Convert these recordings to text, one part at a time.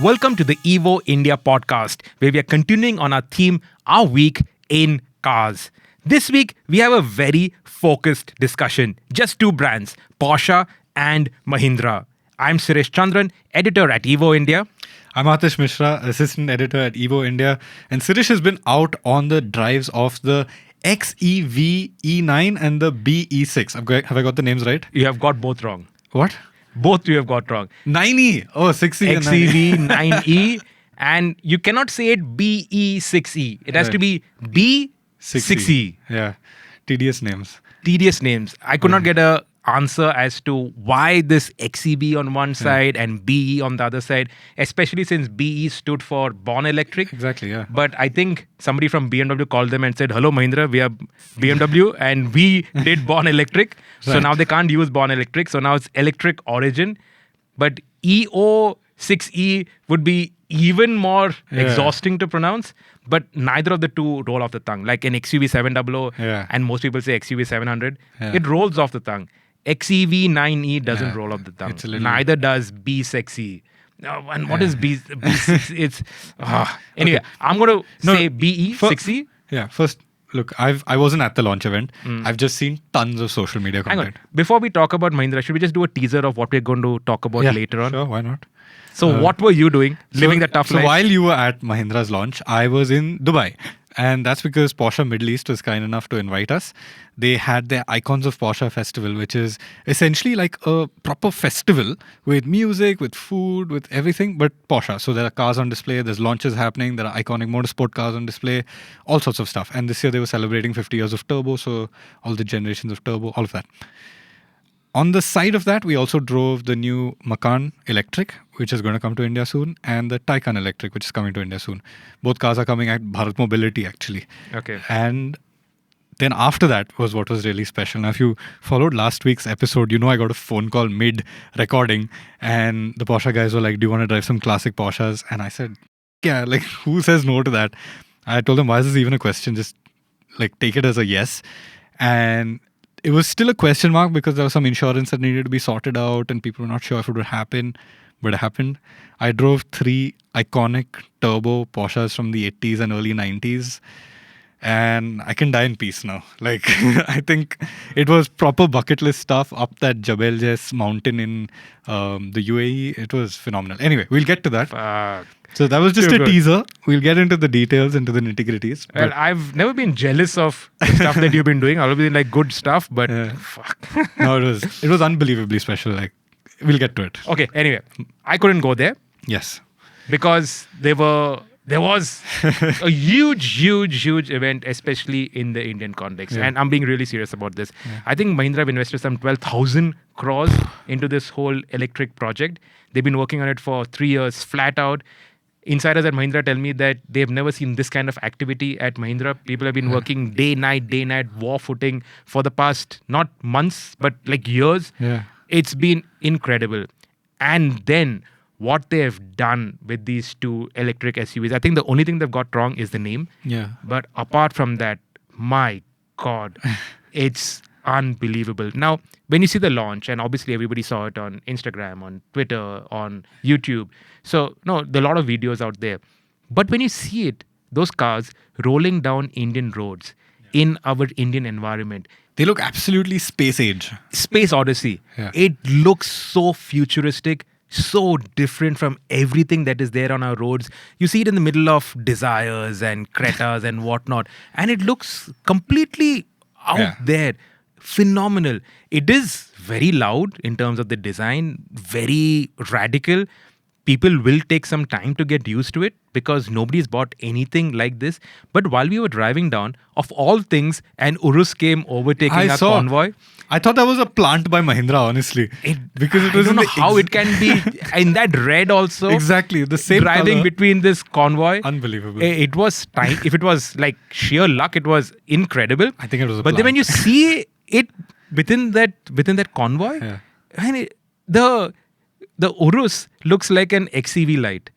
Welcome to the Evo India podcast, where we are continuing on our theme, Our Week in Cars. This week, we have a very focused discussion. Just two brands, Porsche and Mahindra. I'm Sirish Chandran, editor at Evo India. I'm Aatish Mishra, assistant editor at Evo India. And Sirish has been out on the drives of the XEV E9 and the BE6. Have I got the names right? You have got both wrong. What? Both you have got wrong. 9E. Oh, 6E and 9E. XEV 9E. And you cannot say it BE6E. It has to be B6E. Yeah. Tedious names. Tedious names. I could not get a answer as to why this XEV on one side and BE on the other side, especially since BE stood for Born Electric. Exactly, yeah. But I think somebody from BMW called them and said, "Hello Mahindra, we are BMW and we did Born Electric." So now they can't use Born Electric. So now it's Electric Origin. But EO6E would be even more exhausting to pronounce. But neither of the two roll off the tongue. Like an XUV 700 and most people say XUV 700. It rolls off the tongue. XEV 9E doesn't roll off the tongue. Neither does B6E. And what is B6? It's anyway. Okay. I'm going to say BE6E. First, look, I wasn't at the launch event. I've just seen tons of social media content. Hang on. Before we talk about Mahindra, should we just do a teaser of what we're going to talk about later on? Sure, why not? So what were you doing? Living the tough life? So while you were at Mahindra's launch, I was in Dubai. And that's because Porsche Middle East was kind enough to invite us. They had their Icons of Porsche festival, which is essentially like a proper festival with music, with food, with everything, but Porsche. So there are cars on display, there's launches happening, there are iconic motorsport cars on display, all sorts of stuff. And this year they were celebrating 50 years of turbo, so all the generations of turbo, all of that. On the side of that, we also drove the new Macan Electric, which is going to come to India soon, and the Taycan Electric, which is coming to India soon. Both cars are coming at Bharat Mobility, actually. Okay. And then after that was what was really special. Now, if you followed last week's episode, you know I got a phone call mid-recording, and the Porsche guys were like, "Do you want to drive some classic Porsches?" And I said, "Yeah, like, who says no to that?" I told them, "Why is this even a question? Just, like, take it as a yes." And it was still a question mark because there was some insurance that needed to be sorted out and people were not sure if it would happen, but it happened. I drove 3 iconic turbo Porsches from the 80s and early 90s and I can die in peace now. Like, I think it was proper bucket list stuff up that Jebel Jais mountain in the UAE. It was phenomenal. Anyway, we'll get to that. So that was just a teaser. We'll get into the details, into the nitty-gritties. Well, I've never been jealous of the stuff that you've been doing. I've been like good stuff, but fuck. No, it was unbelievably special. Like, we'll get to it. Okay, anyway, I couldn't go there. Yes. Because there was a huge event, especially in the Indian context. And I'm being really serious about this. I think Mahindra have invested some 12,000 crores into this whole electric project. They've been working on it for 3 years, flat out. Insiders at Mahindra tell me that they've never seen this kind of activity at Mahindra. People have been working day, night, war footing for the past, not months, but like years. Yeah. It's been incredible. And then what they have done with these 2 electric SUVs, I think the only thing they've got wrong is the name. Yeah. But apart from that, my God, it's unbelievable. Now, when you see the launch, and obviously everybody saw it on Instagram, on Twitter, on YouTube. So, no, there are a lot of videos out there. But when you see it, those cars rolling down Indian roads in our Indian environment, they look absolutely space age. Space Odyssey. Yeah. It looks so futuristic, so different from everything that is there on our roads. You see it in the middle of Desires and Cretas and whatnot. And it looks completely out there. Phenomenal. It is very loud in terms of the design, very radical. People will take some time to get used to it because nobody's bought anything like this. But while we were driving down, of all things, an Urus came overtaking our convoy. I thought that was a plant by Mahindra, honestly. Because it was I don't know how it can be in that red also. Exactly. The same driving color. Between this convoy. Unbelievable. It was time. If it was like sheer luck, it was incredible. I think it was a But then when you see it within that convoy, and the Urus looks like an XEV light.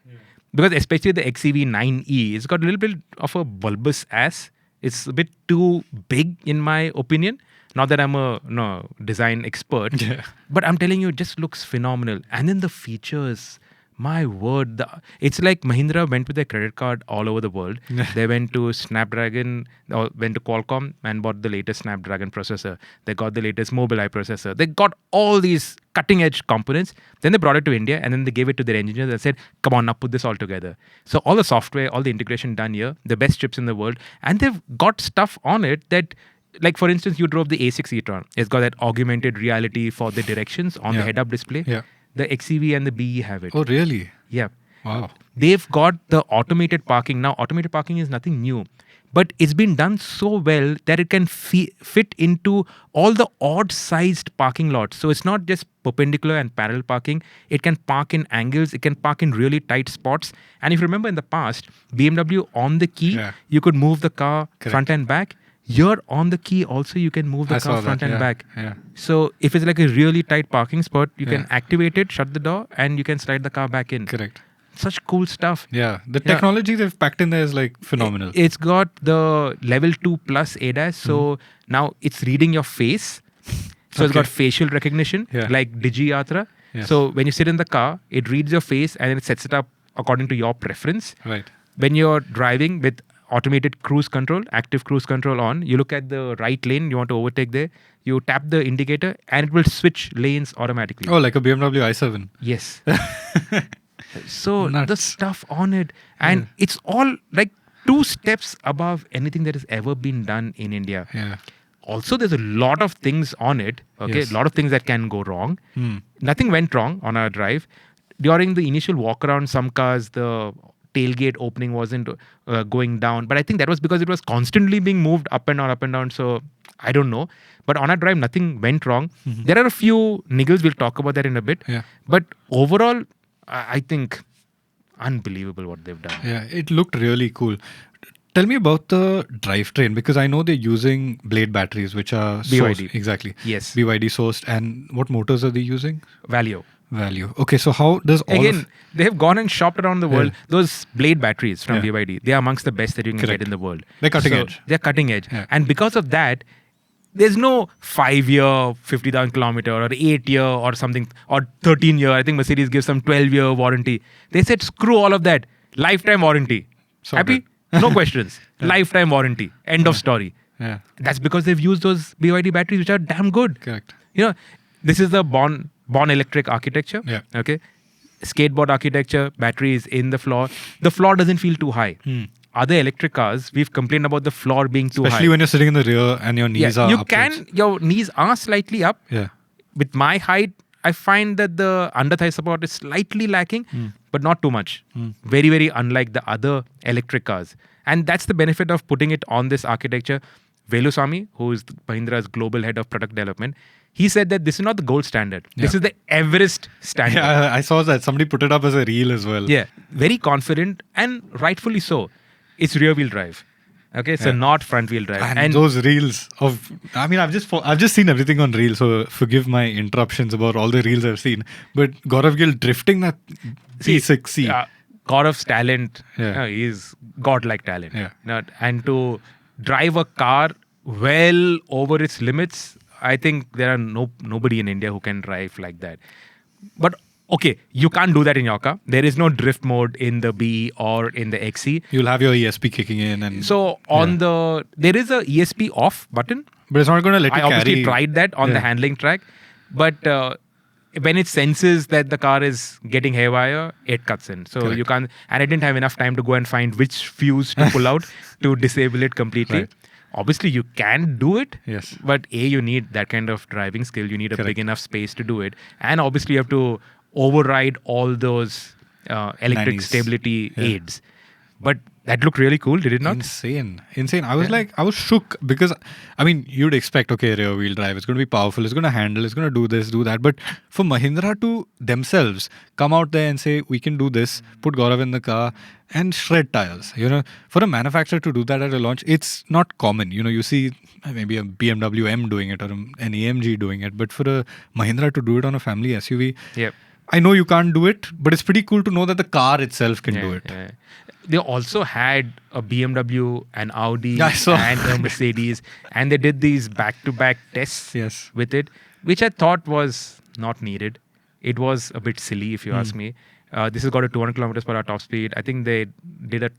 Because especially the XEV 9E, it's got a little bit of a bulbous ass. It's a bit too big in my opinion. Not that I'm a design expert, but I'm telling you, it just looks phenomenal. And then the features, My word, it's like Mahindra went with their credit card all over the world. They went to Snapdragon, or went to Qualcomm and bought the latest Snapdragon processor. They got the latest Mobileye processor. They got all these cutting edge components. Then they brought it to India and then they gave it to their engineers and said, come on, now put this all together. So all the software, all the integration done here, the best chips in the world. And they've got stuff on it that, like for instance, you drove the A6 e-tron. It's got that augmented reality for the directions on the head-up display. Yeah. The XEV and the BE have it. Oh, really? Yeah. Wow. They've got the automated parking. Now, automated parking is nothing new, but it's been done so well that it can fit into all the odd-sized parking lots. So it's not just perpendicular and parallel parking. It can park in angles. It can park in really tight spots. And if you remember in the past, BMW on the key, you could move the car front and back. Here on the key also you can move the car front and back. Yeah. So if it's like a really tight parking spot, you can activate it, shut the door, and you can slide the car back in. Correct. Such cool stuff. Yeah. The technology they've packed in there is like phenomenal. It's got the level 2 plus ADAS. So now it's reading your face. So it's got facial recognition like Digi Yatra. Yes. So when you sit in the car, it reads your face and it sets it up according to your preference. Right. When you're driving with automated cruise control, active cruise control on, you look at the right lane, you want to overtake there, you tap the indicator and it will switch lanes automatically. Oh, like a BMW i7. Yes. So Nuts. the stuff on it, and it's all like 2 steps above anything that has ever been done in India. Yeah. Also, there's a lot of things on it, okay? Yes. A lot of things that can go wrong. Nothing went wrong on our drive. During the initial walk around, some cars, the tailgate opening wasn't going down, but I think that was because it was constantly being moved up and down. So I don't know, but on our drive nothing went wrong. There are a few niggles, we'll talk about that in a bit. But overall I think unbelievable what they've done. Yeah, it looked really cool. Tell me about the drivetrain, because I know they're using blade batteries which are BYD. sourced. Exactly. Yes. BYD sourced. And what motors are they using? Value. Okay, so how does they have gone and shopped around the world. Those blade batteries from BYD, they are amongst the best that you can get in the world. They're cutting edge. They're cutting edge. And because of that, there's no 5-year, 50,000 kilometer or 8-year or something, or 13-year. I think Mercedes gives some 12-year warranty. They said, screw all of that. Lifetime warranty. So Happy? No questions. Lifetime warranty. End of story. Yeah. That's because they've used those BYD batteries, which are damn good. Correct. You know, this is the Born electric architecture. Yeah. Okay. Skateboard architecture, batteries in the floor. The floor doesn't feel too high. Other electric cars, we've complained about the floor being too high. Especially when you're sitting in the rear and your knees are upwards. Your knees are slightly up. Yeah. With my height, I find that the under thigh support is slightly lacking, but not too much. Very, very unlike the other electric cars. And that's the benefit of putting it on this architecture. Velusamy, who is Mahindra's global head of product development, he said that this is not the gold standard. This is the Everest standard. Yeah, I saw that. Somebody put it up as a reel as well. Yeah, very confident and rightfully so. It's rear wheel drive. Okay, so not front wheel drive. And those reels of, I mean, I've just seen everything on reels, so forgive my interruptions about all the reels I've seen. But Gaurav Gill drifting that B6C. Gaurav's talent, he's godlike talent. And to drive a car well over its limits, I think there are nobody in India who can drive like that. But okay, you can't do that in your car. There is no drift mode in the BE or in the XE. You'll have your ESP kicking in, and so there is a ESP off button, but it's not going to let you carry. I obviously tried that on the handling track, but when it senses that the car is getting haywire, it cuts in. So you can't. And I didn't have enough time to go and find which fuse to pull out to disable it completely. Right. Obviously, you can do it. Yes. But you need that kind of driving skill. You need a big enough space to do it, and obviously you have to override all those electric stability aids. But that looked really cool, did it not? Insane. I was shook because, I mean, you'd expect, okay, rear wheel drive, it's going to be powerful, it's going to handle, it's going to do this, do that. But for Mahindra to themselves come out there and say, we can do this, put Gaurav in the car and shred tires. You know, for a manufacturer to do that at a launch, it's not common. You know, you see maybe a BMW M doing it or an AMG doing it. But for a Mahindra to do it on a family SUV, I know you can't do it, but it's pretty cool to know that the car itself can do it. Yeah. They also had a BMW, an Audi, and a Mercedes, and they did these back-to-back tests with it, which I thought was not needed. It was a bit silly, if you ask me. This has got a 200 kilometers per hour top speed. I think they did a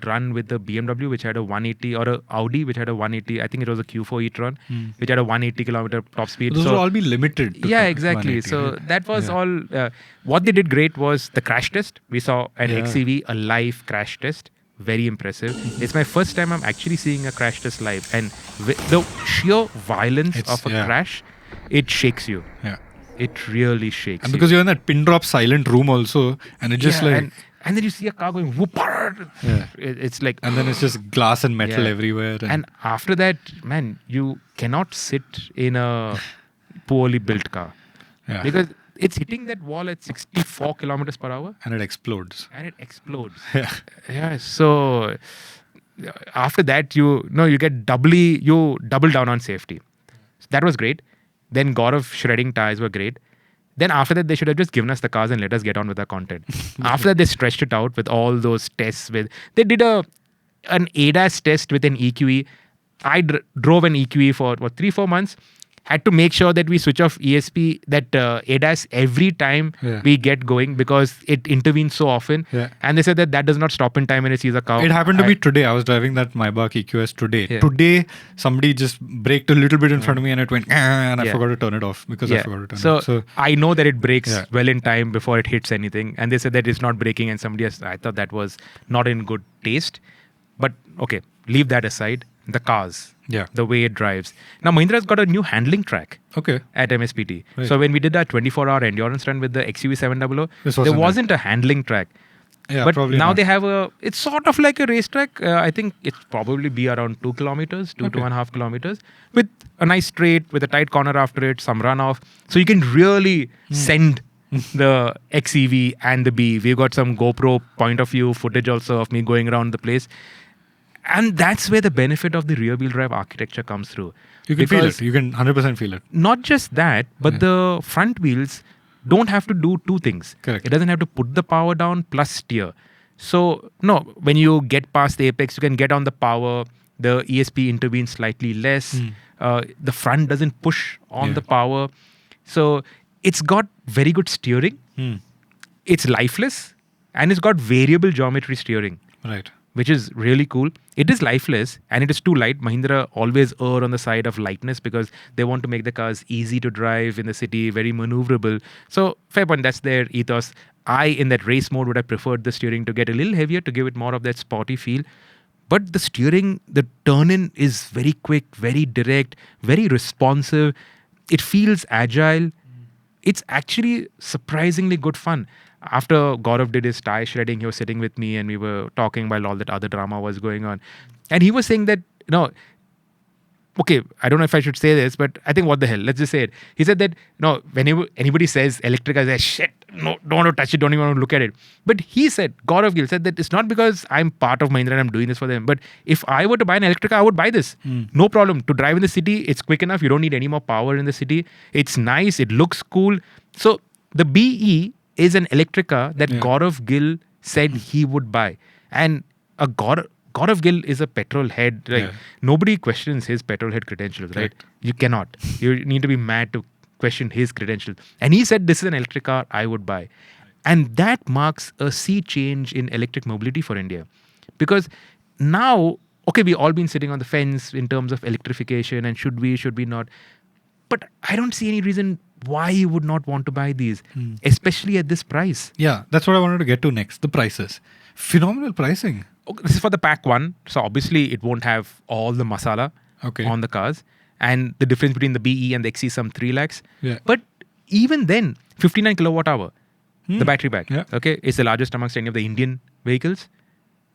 run with the BMW, which had a 180, or a Audi, which had a 180. I think it was a Q4 e-tron, which had a 180 kilometer top speed. Those will all be limited. To Yeah, exactly. 180, So right? that was all. What they did great was the crash test. We saw an Yeah. XEV, a live crash test. Very impressive. It's my first time I'm actually seeing a crash test live, and the sheer violence of a crash, it shakes you. Yeah. It really shakes. And because you're in that pin drop silent room also, and it just like. And then you see a car going whoop. Yeah. It's like. And then it's just glass and metal everywhere. And after that, man, you cannot sit in a poorly built car. Yeah. Because it's hitting that wall at 64 kilometers per hour. And it explodes. Yeah. So after that, you double down on safety. So that was great. Then Gaurav shredding tires were great. Then after that, they should have just given us the cars and let us get on with the content. After that, they stretched it out with all those tests. They did an ADAS test with an EQE. I drove an EQE for 3-4 months. Had to make sure that we switch off ADAS every time we get going, because it intervenes so often. Yeah. And they said that does not stop in time when it sees a car. It happened to me today. I was driving that Maybach EQS today. Yeah. Today, somebody just braked a little bit in front of me and it went, and I forgot to turn it off because I forgot to turn it off. So I know that it brakes well in time before it hits anything. And they said that it's not braking, and I thought that was not in good taste. But okay, leave that aside. The cars, the way it drives. Now, Mahindra's got a new handling track at MSPT. Right. So when we did that 24-hour endurance run with the XEV 700, there wasn't a handling track. Yeah, but probably now not. they have it's sort of like a racetrack. I think it's probably be around 2 kilometers, 2.5 kilometers, with a nice straight, with a tight corner after it, some runoff. So you can really send the XEV and the BE. We've got some GoPro point of view footage also of me going around the place. And that's where the benefit of the rear-wheel drive architecture comes through. You can feel it. You can 100% feel it. Not just that, but the front wheels don't have to do two things. Correct. It doesn't have to put the power down plus steer. So, no, when you get past the apex, you can get on the power. The ESP intervenes slightly less. The front doesn't push on the power. So, it's got very good steering. It's lifeless. And it's got variable geometry steering. Right. Which is really cool. It is lifeless and it is too light. Mahindra always err on the side of lightness because they want to make the cars easy to drive in the city, very maneuverable. So fair point, that's their ethos. In that race mode, would have preferred the steering to get a little heavier to give it more of that sporty feel. But the steering, the turn-in is very quick, very direct, very responsive. It feels agile. It's actually surprisingly good fun. After Gaurav did his tire shredding, he was sitting with me and we were talking while all that other drama was going on. And he was saying that, okay, I don't know if I should say this, but I think what the hell, let's just say it. He said that, whenever anybody says electric, I say, shit, no, don't want to touch it, don't even want to look at it. But he said, Gaurav Gill said that it's not because I'm part of Mahindra and I'm doing this for them, but if I were to buy an electric car, I would buy this. No problem. To drive in the city, it's quick enough. You don't need any more power in the city. It's nice. It looks cool. So the BE is an electric car that Gaurav Gill said he would buy. And Gaurav Gill is a petrol head. Nobody questions his petrol head credentials, right? You cannot. You need to be mad to question his credentials. And he said, this is an electric car I would buy. And that marks a sea change in electric mobility for India. Because now, okay, we've all been sitting on the fence in terms of electrification and should we not. But I don't see any reason why you would not want to buy these, especially at this price. Yeah, that's what I wanted to get to next. The prices. Phenomenal pricing. Okay, this is for the pack one. So obviously it won't have all the masala on the cars. And the difference between the BE and the XE is some 3 lakhs. Yeah. But even then, 59 kilowatt hour, the battery pack, okay, is the largest amongst any of the Indian vehicles,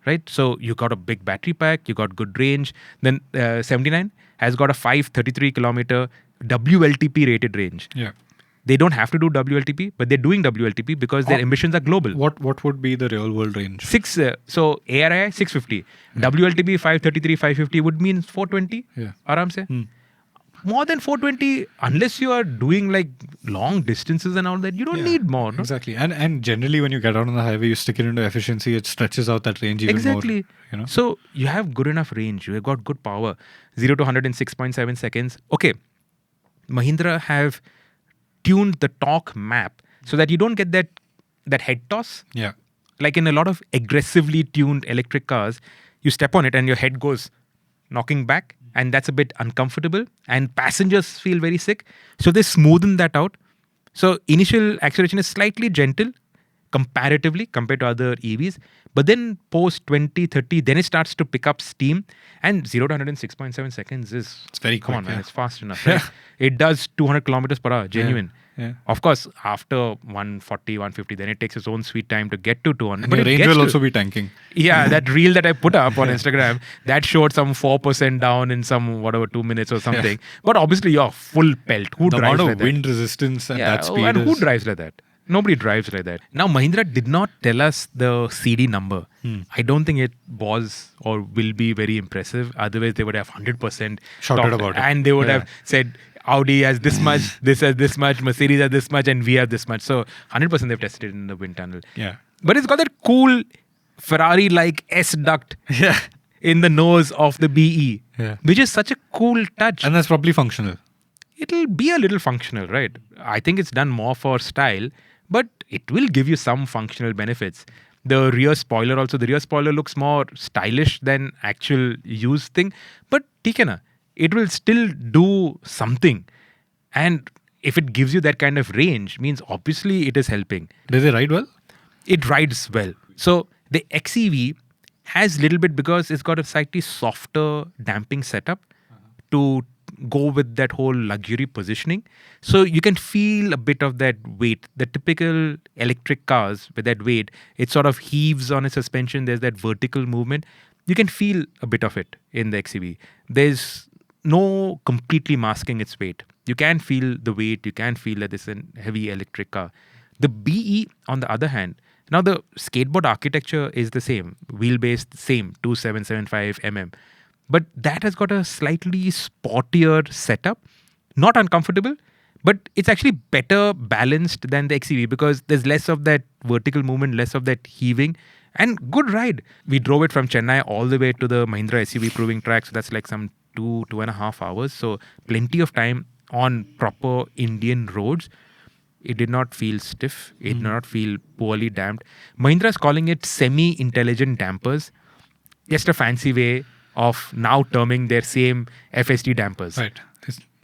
right? So you got a big battery pack, you got good range. Then 79 has got a 533 kilometer WLTP rated range. Yeah. They don't have to do WLTP, but they're doing WLTP because their ambitions are global. What would be the real world range? So ARI 650, WLTP 533, 550 would mean 420. Aram se. More than 420, unless you are doing like long distances and all that, you don't need more. No? Exactly. And generally when you get out on the highway, you stick it into efficiency, it stretches out that range even more. So you have good enough range. You have got good power. 0 to 100 in 6.7 seconds. Okay. Mahindra have tuned the torque map so that you don't get that that head toss. Yeah. Like in a lot of aggressively tuned electric cars, you step on it and your head goes knocking back, and that's a bit uncomfortable, and passengers feel very sick. So they smoothen that out. So initial acceleration is slightly gentle comparatively compared to other EVs, but then post 2030, then it starts to pick up steam, and 0 to 100 in 6.7 seconds is, It's very come quick, on, man, yeah. it's fast enough. Right? It does 200 kilometers per hour, genuine. Yeah. Of course, after 140, 150, then it takes its own sweet time to get to 200. And but your it range gets will to- also be tanking. Yeah, that reel that I put up on Instagram, that showed some 4% down in some, 2 minutes or something. But obviously, you're full pelt. Who The drives amount like of that? wind resistance at that speed and who is... drives like that? Nobody drives like that. Now, Mahindra did not tell us the CD number. I don't think it was or will be very impressive. Otherwise, they would have 100% Shouted talked, about it. and they would Yeah. have said Audi has this much, this has this much, Mercedes has this much, and we have this much. So 100% they've tested it in the wind tunnel. Yeah. But it's got that cool Ferrari-like S duct Yeah. in the nose of the BE, Yeah. which is such a cool touch. And that's probably functional. It'll be a little functional, right? I think it's done more for style, but it will give you some functional benefits. The rear spoiler looks more stylish than actual used thing, but theek hai na, it will still do something. And if it gives you that kind of range, means obviously it is helping. Does it ride well? It rides well. So the XEV has little bit, because it's got a slightly softer damping setup to go with that whole luxury positioning. So you can feel a bit of that weight. The typical electric cars with that weight, it sort of heaves on a suspension. There's that vertical movement. You can feel a bit of it in the XEV. There's no completely masking its weight. You can feel the weight. You can feel that it's a heavy electric car. The BE, on the other hand, now the skateboard architecture is the same. Wheelbase, same, 2775 mm. But that has got a slightly sportier setup. Not uncomfortable, but it's actually better balanced than the XEV, because there's less of that vertical movement, less of that heaving, and good ride. We drove it from Chennai all the way to the Mahindra SUV proving track. So that's like some 2.5 hours. So plenty of time on proper Indian roads. It did not feel stiff. It did not feel poorly damped. Mahindra's calling it semi-intelligent dampers. Just a fancy way of now terming their same FSD dampers. Right.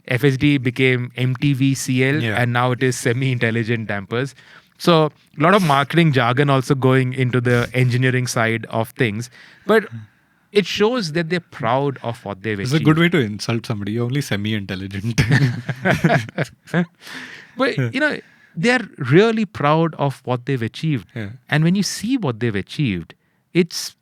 FSD became MTVCL, Yeah. and now it is semi-intelligent dampers. So a lot of marketing jargon also going into the engineering side of things. But it shows that they're proud of what they've It's achieved. a good way to insult somebody. You're only semi-intelligent. But, they're really proud of what they've achieved. Yeah. And when you see what they've achieved, it's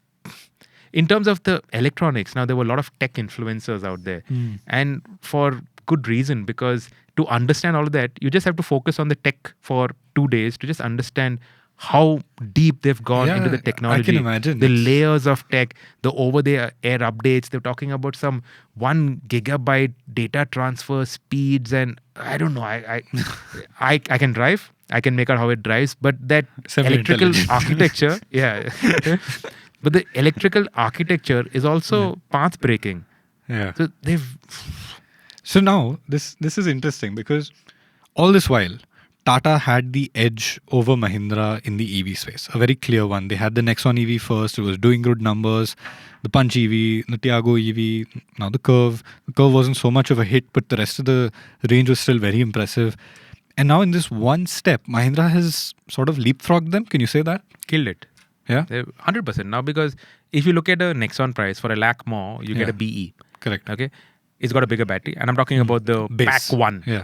in terms of the electronics. Now, there were a lot of tech influencers out there. And for good reason, because to understand all of that, you just have to focus on the tech for 2 days to just understand how deep they've gone Yeah, into the I technology. can imagine. The It's- layers of tech, the over-the-air updates. They're talking about some 1 gigabyte data transfer speeds, and I don't know. I can drive. I can make out how it drives, but that electrical Semi-intelligent. architecture, yeah. But the electrical architecture is also path breaking. Yeah. So they've So now this is interesting because all this while Tata had the edge over Mahindra in the EV space, a very clear one. They had the Nexon EV first; it was doing good numbers. The Punch EV, the Tiago EV, now the Curve. The Curve wasn't so much of a hit, but the rest of the range was still very impressive. And now in this one step, Mahindra has sort of leapfrogged them. Can you say that? killed it. Yeah, They're 100% now, because if you look at a Nexon price for 1 lakh more, you get Yeah. a BE. correct. Okay, it's got a bigger battery, and I'm talking about the Base. pack one. Yeah.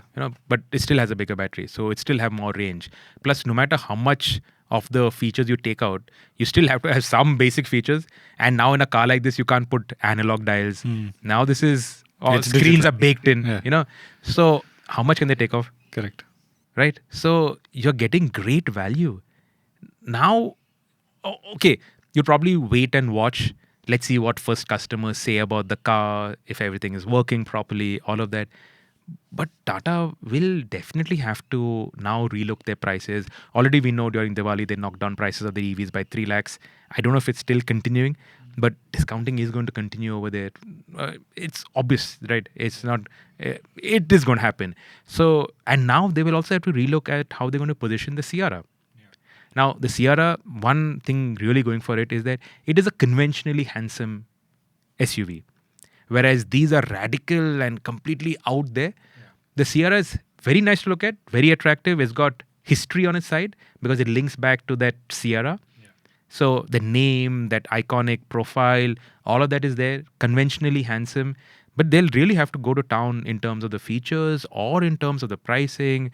But it still has a bigger battery, so it still have more range. Plus, no matter how much of the features you take out, you still have to have some basic features. And now in a car like this, you can't put analog dials. Now this is all It's screens digital. are baked in. Yeah. So how much can they take off? Correct. Right? So you're getting great value. Now, okay, you'll probably wait and watch. Let's see what first customers say about the car, if everything is working properly, all of that. But Tata will definitely have to now relook their prices. Already we know during Diwali they knocked down prices of the EVs by 3 lakhs. I don't know if it's still continuing, but discounting is going to continue over there. It's obvious, right? It's not, it is going to happen. So, and now they will also have to relook at how they're going to position the Sierra. Now, the Sierra, one thing really going for it is that it is a conventionally handsome SUV. Whereas these are radical and completely out there. The Sierra is very nice to look at, very attractive. It's got history on its side because it links back to that Sierra. So the name, that iconic profile, all of that is there, conventionally handsome. But they'll really have to go to town in terms of the features or in terms of the pricing.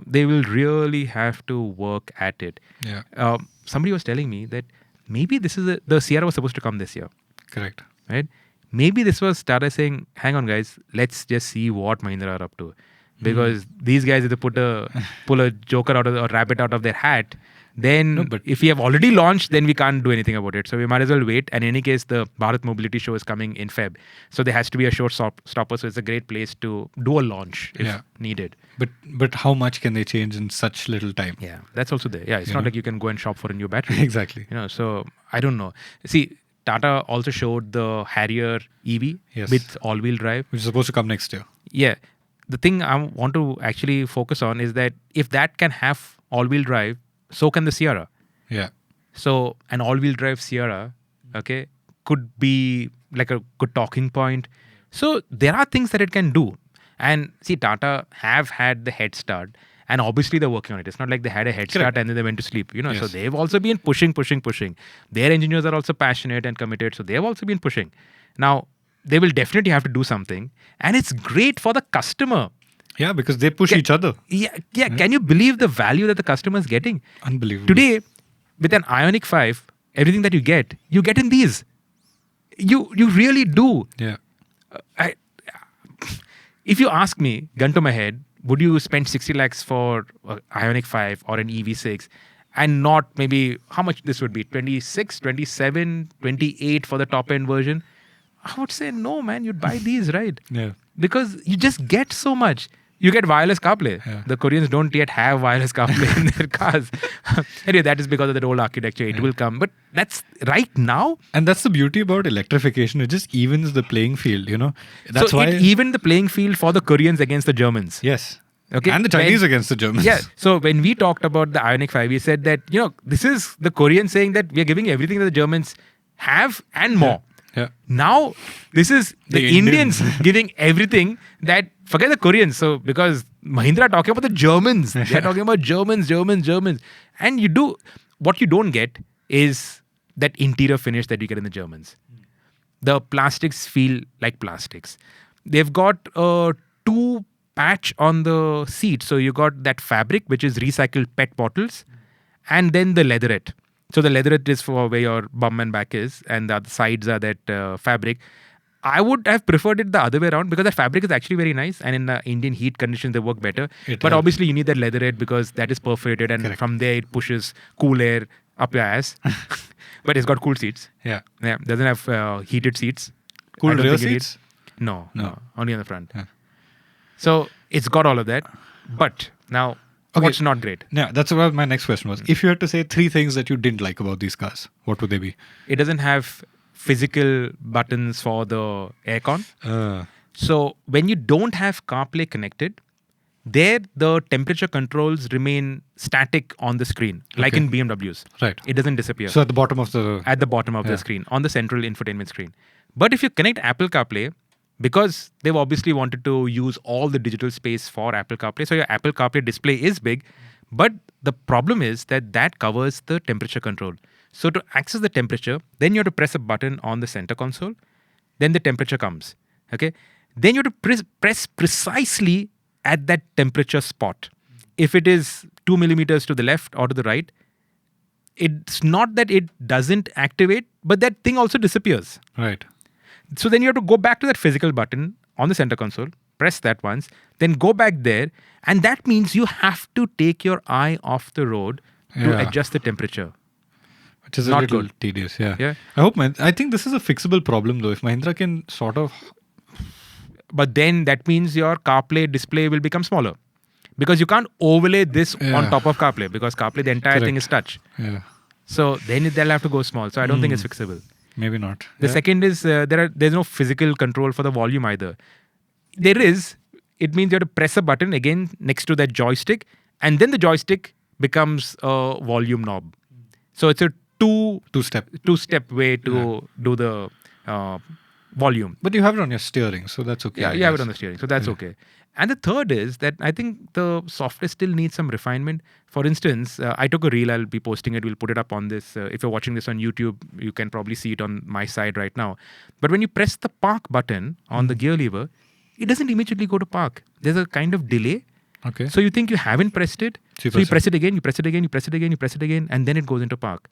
They will really have to work at it. Yeah. Somebody was telling me that maybe the Sierra was supposed to come this year. Correct. Right? Maybe this was Tata saying, hang on guys, let's just see what Mahindra are up to. Because these guys, if they pull a joker out of or rabbit out of their hat, then if we have already launched, then we can't do anything about it. So we might as well wait. And in any case, the Bharat Mobility Show is coming in Feb. So there has to be a short stopper. So it's a great place to do a launch if needed. But how much can they change in such little time? Yeah, that's also there. Yeah, it's not like you can go and shop for a new battery. Exactly. So I don't know. See, Tata also showed the Harrier EV with all-wheel drive. Which is supposed to come next year. Yeah. The thing I want to actually focus on is that if that can have all-wheel drive, so can the Sierra. Yeah. So an all-wheel drive Sierra, could be like a good talking point. So there are things that it can do. And see, Tata have had the head start. And obviously they're working on it. It's not like they had a head start and then they went to sleep. So they've also been pushing. Their engineers are also passionate and committed. So they've also been pushing. Now, they will definitely have to do something. And it's great for the customer. Yeah, because they push each other. Yeah. Can you believe the value that the customer is getting? Unbelievable. Today, with an Ioniq 5, everything that you get in these. You really do. Yeah. If you ask me, gun to my head, would you spend 60 lakhs for an Ioniq 5 or an EV6 and not maybe how much this would be? 26, 27, 28 for the top end version? I would say no, man. You'd buy these, right? Yeah. Because you just get so much. You get wireless CarPlay. Yeah. The Koreans don't yet have wireless CarPlay in their cars. Anyway, that is because of that old architecture. It will come. But that's right now. And that's the beauty about electrification. It just evens the playing field, That's why it evened the playing field for the Koreans against the Germans. Yes. Okay. And the Chinese against the Germans. Yeah. So when we talked about the Ioniq 5, we said that, this is the Koreans saying that we are giving everything that the Germans have and more. Yeah. Now, this is the Indians giving everything that, forget the Koreans. So, because Mahindra are talking about the Germans. They're talking about Germans. And what you don't get is that interior finish that you get in the Germans. The plastics feel like plastics. They've got a 2 patch on the seat. So you got that fabric, which is recycled PET bottles, and then the leatherette. So the leatherette is for where your bum and back is, and the other sides are that fabric. I would have preferred it the other way around because the fabric is actually very nice, and in the Indian heat conditions they work better. But obviously you need that leatherette because that is perforated, and from there it pushes cool air up your ass. But it's got cool seats. Yeah. Doesn't have heated seats. Cool rear seats? No. Only on the front. Yeah. So it's got all of that. But now, what's not great? Yeah, that's what my next question was. If you had to say 3 things that you didn't like about these cars, what would they be? It doesn't have physical buttons for the aircon. So when you don't have CarPlay connected, there the temperature controls remain static on the screen, like in BMWs. Right. It doesn't disappear. So at the bottom of the screen, on the central infotainment screen. But if you connect Apple CarPlay, because they've obviously wanted to use all the digital space for Apple CarPlay, so your Apple CarPlay display is big, but the problem is that covers the temperature control. So to access the temperature, then you have to press a button on the center console, then the temperature comes. Okay, then you have to press precisely at that temperature spot. If it is 2 millimeters to the left or to the right, it's not that it doesn't activate, but that thing also disappears. Right. So then you have to go back to that physical button on the center console, press that once, then go back there. And that means you have to take your eye off the road to adjust the temperature. Which is not a little good. tedious, yeah. I think this is a fixable problem though. If Mahindra can sort of... But then that means your CarPlay display will become smaller. Because you can't overlay this on top of CarPlay. Because CarPlay, the entire thing is touch. Yeah. So then they'll have to go small. So I don't think it's fixable. Maybe not. The second is there's no physical control for the volume either. There is. It means you have to press a button again next to that joystick, and then the joystick becomes a volume knob. So it's a two-step way to do the volume. But you have it on your steering, so that's okay. Yeah, you have it on the steering, so that's okay. And the third is that I think the software still needs some refinement. For instance, I took a reel. I'll be posting it. We'll put it up on this. If you're watching this on YouTube, you can probably see it on my side right now. But when you press the park button on the gear lever, it doesn't immediately go to park. There's a kind of delay. Okay. So you think you haven't pressed it. So you press it again, you press it again, you press it again, you press it again, and then it goes into park,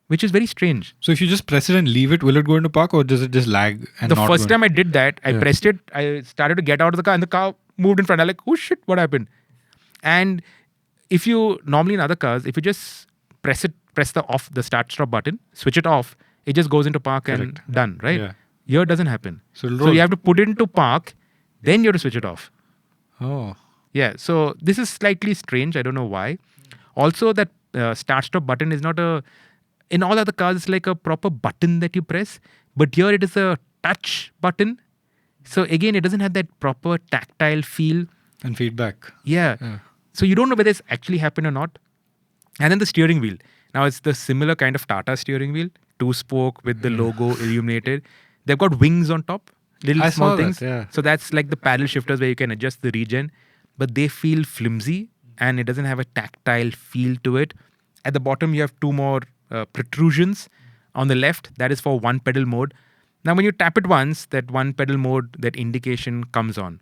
which is very strange. So if you just press it and leave it, will it go into park or does it just lag? And the first time I did that, I pressed it, I started to get out of the car and the car moved in front. I'm like, oh shit, what happened? And if you, normally in other cars, if you just press the start stop button, switch it off, it just goes into park and done, right? Yeah. Here it doesn't happen. So you have to put it into park, then you have to switch it off. Oh. Yeah, so this is slightly strange. I don't know why. Also, that start-stop button is not in all other cars, it's like a proper button that you press. But here it is a touch button. So again, it doesn't have that proper tactile feel. And feedback. Yeah. So you don't know whether it's actually happened or not. And then the steering wheel. Now, it's the similar kind of Tata steering wheel. 2-spoke with the logo illuminated. They've got wings on top. Little small things. So that's like the paddle shifters where you can adjust the regen. But they feel flimsy and it doesn't have a tactile feel to it. At the bottom, you have two more protrusions. On the left, that is for one pedal mode. Now, when you tap it once, that one pedal mode, that indication comes on.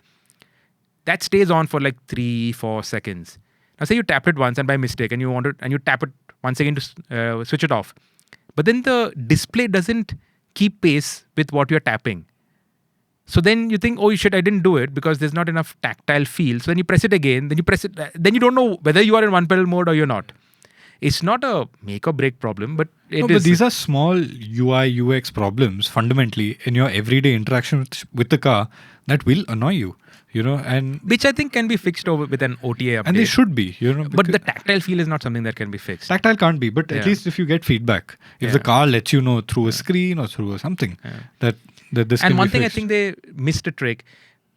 That stays on for like 3-4 seconds. Now, say you tap it once and by mistake and you tap it once again to switch it off. But then the display doesn't keep pace with what you're tapping. So then you think, oh shit, I didn't do it because there's not enough tactile feel. So then you press it again, then you don't know whether you are in one pedal mode or you're not. It's not a make or break problem, but but these are small UI UX problems fundamentally in your everyday interaction with the car that will annoy you, and which I think can be fixed over with an OTA update. And they should be, But the tactile feel is not something that can be fixed. Tactile can't be, but at least if you get feedback, if the car lets you know through a screen or through something that this and can one be thing fixed. I think they missed a trick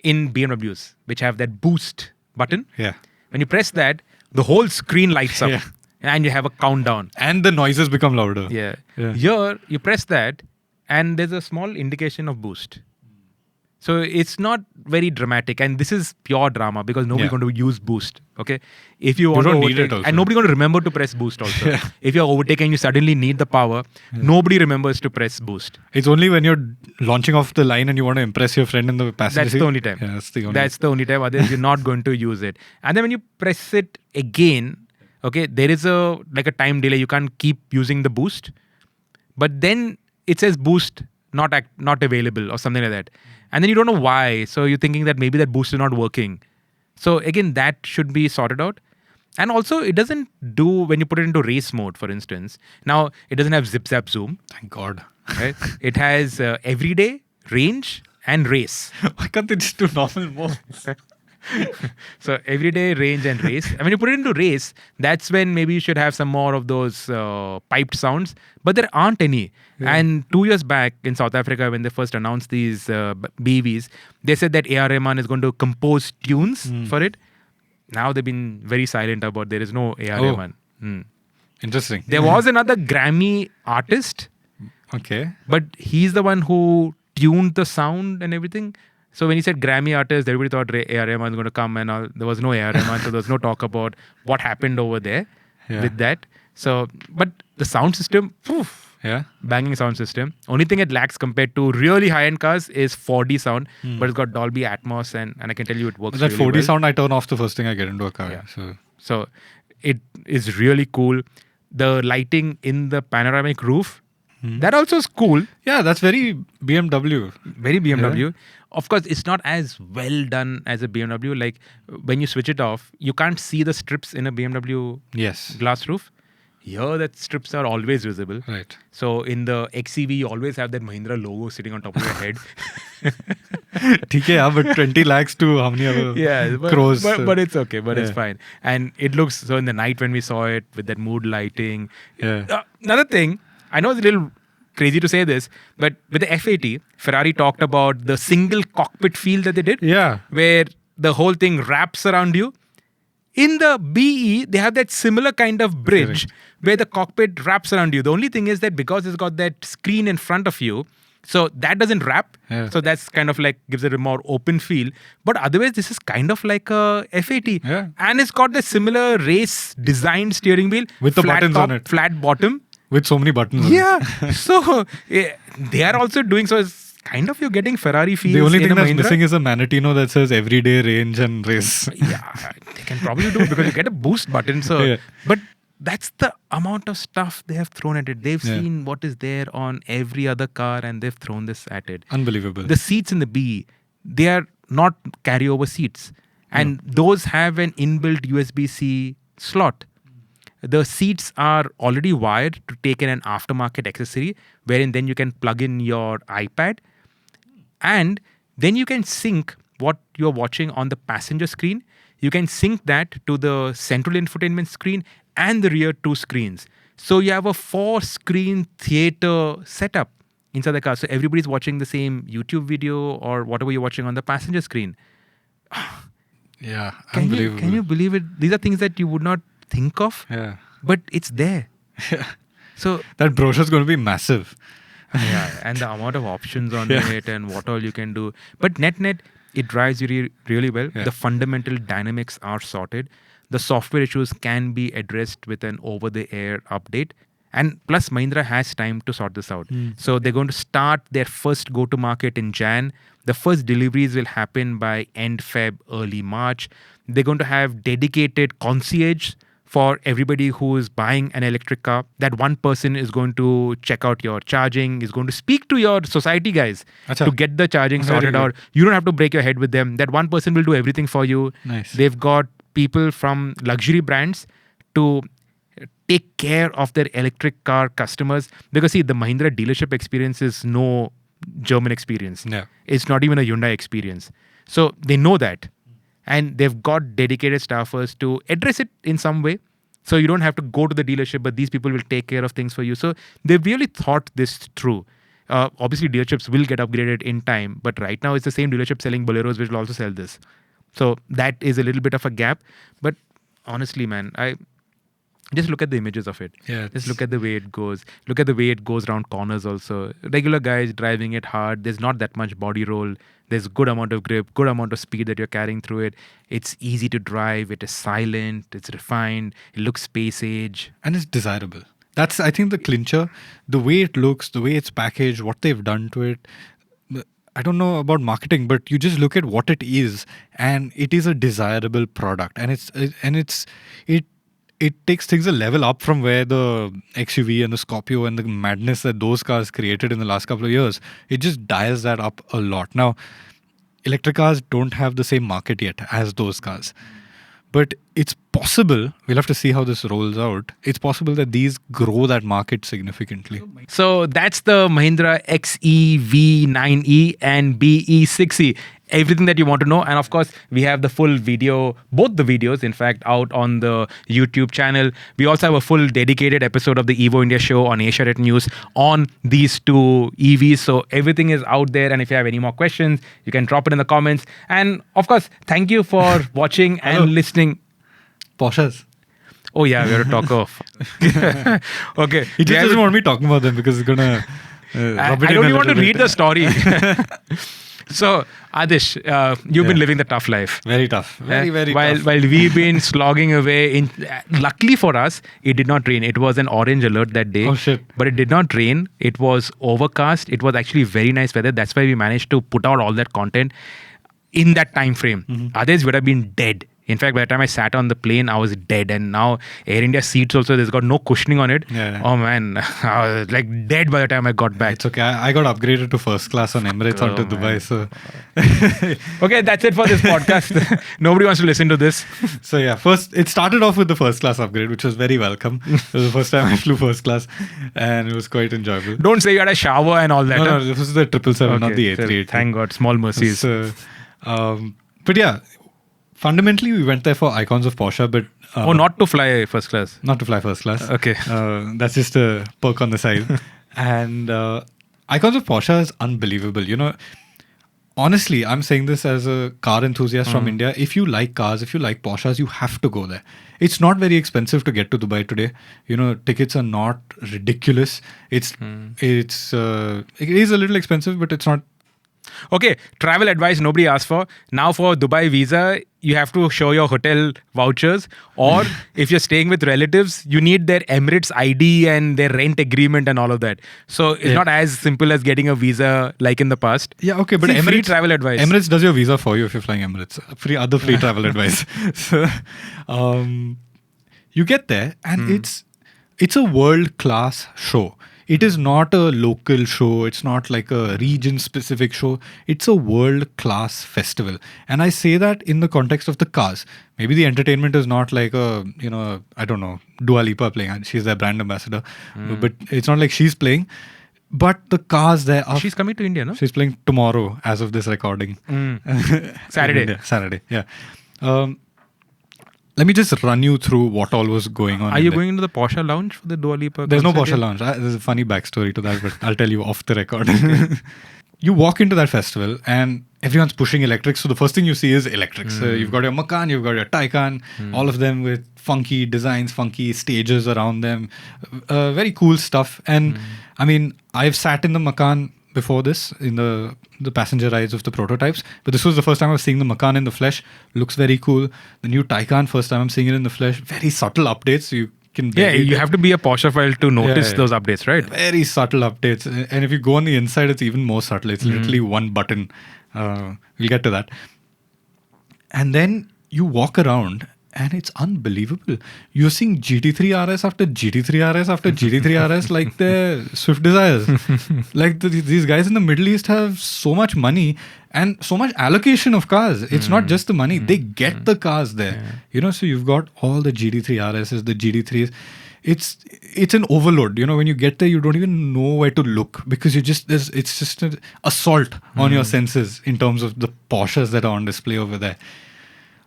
in BMWs, which have that boost button. Yeah. When you press that, the whole screen lights up and you have a countdown. And the noises become louder. Yeah. Here, you press that and there's a small indication of boost. So it's not very dramatic, and this is pure drama because nobody's going to use boost. Okay, if you want don't to need overtake, it also. and nobody's going to remember to press boost also. If you're overtaking, you suddenly need the power. Nobody remembers to press boost. It's only when you're launching off the line and you want to impress your friend in the passenger seat. That's the only time. Yeah, that's the only time. Otherwise, you're not going to use it. And then when you press it again, okay, there is a time delay. You can't keep using the boost, but then it says boost not available or something like that. And then you don't know why. So you're thinking that maybe that boost is not working. So again, that should be sorted out. And also, it doesn't do when you put it into race mode, for instance. Now, it doesn't have zip zap zoom. Thank God. Right? It has everyday, range, and race. Why can't they just do normal modes? So everyday, range, and race. And when you put it into race, that's when maybe you should have some more of those piped sounds. But there aren't any. Yeah. And 2 years back in South Africa, when they first announced these BEVs, they said that A.R. Rahman is going to compose tunes for it. Now they've been very silent about there is no A.R. Rahman. Interesting. There was another Grammy artist. Okay. But he's the one who tuned the sound and everything. So when he said Grammy artist, everybody thought A.R. Rahman was going to come and all. There was no A.R. Rahman, so there was no talk about what happened over there with that. So, but the sound system, banging sound system. Only thing it lacks compared to really high-end cars is 4D sound, but it's got Dolby Atmos and I can tell you it works that really 4D well. sound I turn off the first thing I get into a car. Yeah. So it is really cool. The lighting in the panoramic roof, that also is cool. Yeah, that's very BMW. Very BMW. Yeah. Of course, it's not as well done as a BMW. Like when you switch it off, you can't see the strips in a BMW glass roof. Here, that strips are always visible. Right. So in the XEV, you always have that Mahindra logo sitting on top of your head. Okay, but 20 lakhs to how many other crores? But it's okay. But it's fine. And it looks, so in the night when we saw it with that mood lighting. Yeah. Another thing, I know it's a little crazy to say this, but with the F80, Ferrari talked about the single cockpit feel that they did. Yeah. Where the whole thing wraps around you. In the BE, they have that similar kind of bridge where the cockpit wraps around you. The only thing is that because it's got that screen in front of you, so that doesn't wrap. Yeah. So that's kind of like gives it a more open feel. But otherwise, this is kind of like a FAT. Yeah. And it's got the similar race designed steering wheel. With the flat buttons top, on it. Flat bottom. With so many buttons. Yeah. So they are also doing so. It's kind of you're getting Ferrari feels. The only in thing a that's Mahindra. missing is a Manatino that says everyday range and race. Yeah, they can probably do it because you get a boost button. So, Yeah. but that's the amount of stuff they have thrown at it. They've seen what is there on every other car and they've thrown this at it. Unbelievable. The seats in the BE, they are not carryover seats, and those have an inbuilt USB-C slot. The seats are already wired to take in an aftermarket accessory, wherein then you can plug in your iPad, and then you can sync what you're watching on the passenger screen. You can sync that to the central infotainment screen and the rear 2 screens. So you have a 4-screen theater setup inside the car. So everybody's watching the same YouTube video or whatever you're watching on the passenger screen. Yeah, Can unbelievable. you believe it? These are things that you would not think of, Yeah. but it's there. So That brochure's going to be massive. yeah, and the amount of options on it and what all you can do. But net, it drives you really well. Yeah. The fundamental dynamics are sorted. The software issues can be addressed with an over-the-air update. And plus, Mahindra has time to sort this out. So they're going to start their first go-to-market in Jan. The first deliveries will happen by end Feb, early March. They're going to have dedicated concierge for everybody who is buying an electric car. That one person is going to check out your charging, is going to speak to your society guys Acha. to get the charging Very sorted good. out. You don't have to break your head with them. That one person will do everything for you. Nice. They've got people from luxury brands to take care of their electric car customers. Because see, the Mahindra dealership experience is no German experience. Yeah. It's not even a Hyundai experience. So they know that. And they've got dedicated staffers to address it in some way. So you don't have to go to the dealership, but these people will take care of things for you. So they've really thought this through. Obviously, dealerships will get upgraded in time, but right now it's the same dealership selling Boleros which will also sell this. So that is a little bit of a gap. But honestly, man, I just look at the images of it. Yeah, Just look at the way it goes. Look at the way it goes around corners also. Regular guys driving it hard. There's not that much body roll. There's good amount of grip, good amount of speed that you're carrying through it. It's easy to drive. It is silent. It's refined. It looks space age. And it's desirable. That's, I think, the clincher. The way it looks, the way it's packaged, what they've done to it. I don't know about marketing, but you just look at what it is, and it is a desirable product. And it takes things a level up from where the XUV and the Scorpio and the madness that those cars created in the last couple of years. It just dials that up a lot. Now, electric cars don't have the same market yet as those cars. But it's possible, we'll have to see how this rolls out, it's possible that these grow that market significantly. So that's the Mahindra XEV 9E and BE 6E. Everything that you want to know. And of course, we have the full video, both the videos, in fact, out on the YouTube channel. We also have a full dedicated episode of the Evo India show on Asianet News on these two EVs. So everything is out there. And if you have any more questions, you can drop it in the comments. And of course, thank you for watching and listening. Porsches. Oh yeah, we're a talk of. Okay. He just doesn't want me talking about them because it's going to I don't even want to read the story. So, Aatish, you've been living the tough life. Very tough. Very tough. While we've been slogging away, luckily for us, it did not rain. It was an orange alert that day. Oh, shit. But it did not rain. It was overcast. It was actually very nice weather. That's why we managed to put out all that content in that time frame. Others would have been dead. In fact, by the time I sat on the plane, I was dead. And now Air India seats also, there's got no cushioning on it. Yeah. Oh man, I was like dead by the time I got back. It's okay. I got upgraded to first class on Emirates onto Dubai. So Okay, that's it for this podcast. Nobody wants to listen to this. So yeah, first it started off with the first class upgrade, which was very welcome. It was the first time I flew first class, and it was quite enjoyable. Don't say you had a shower and all that. No, this was the 777, not the Okay, A380. thank God, small mercies. So, but yeah, fundamentally we went there for Icons of Porsche, but Not to fly first class. not to fly first class. Okay. That's just a perk on the side. And Icons of Porsche is unbelievable. You know, honestly, I'm saying this as a car enthusiast from India. If you like cars, if you like Porsches, you have to go there. It's not very expensive to get to Dubai today. Tickets are not ridiculous. It is a little expensive, but it's not. Okay, travel advice nobody asked for. Now for Dubai visa, you have to show your hotel vouchers, or if you're staying with relatives, you need their Emirates ID and their rent agreement and all of that. So it's not as simple as getting a visa like in the past. Yeah, okay, but See, Emirates free travel advice. Emirates does your visa for you if you're flying Emirates. Free travel advice. So, you get there, and it's a world class show. It is not a local show. It's not like a region specific show. It's a world class festival. And I say that in the context of the cars. Maybe the entertainment is not like I don't know, Dua Lipa playing. She's their brand ambassador. But it's not like she's playing. But the cars there are... She's coming to India, no? She's playing tomorrow as of this recording. Saturday, yeah. Let me just run you through what all was going on. Are you going into the Porsche lounge for the Dua Lipa? There's no Porsche lounge. There's a funny backstory to that, but I'll tell you off the record. You walk into that festival and everyone's pushing electrics. So the first thing you see is electrics. So you've got your Macan, you've got your Taycan, all of them with funky designs, funky stages around them. Very cool stuff. And I mean, I've sat in the Macan before this in the passenger rides of the prototypes, but this was the first time I was seeing the Macan in the flesh. Looks very cool. The new Taycan, first time I'm seeing it in the flesh. Very subtle updates. You can you have to be a Poshophile to notice those updates, right? Very subtle updates. And if you go on the inside, it's even more subtle. It's literally one button. We'll get to that. And then you walk around and it's unbelievable. You're seeing GT3 RS after GT3 RS after GT3 RS like they're Swift Desires. Like these guys in the Middle East have so much money and so much allocation of cars. It's not just the money. They get the cars there. So you've got all the GT3 RSs, the GT3s. It's an overload. When you get there, you don't even know where to look because it's just an assault on your senses in terms of the Porsches that are on display over there.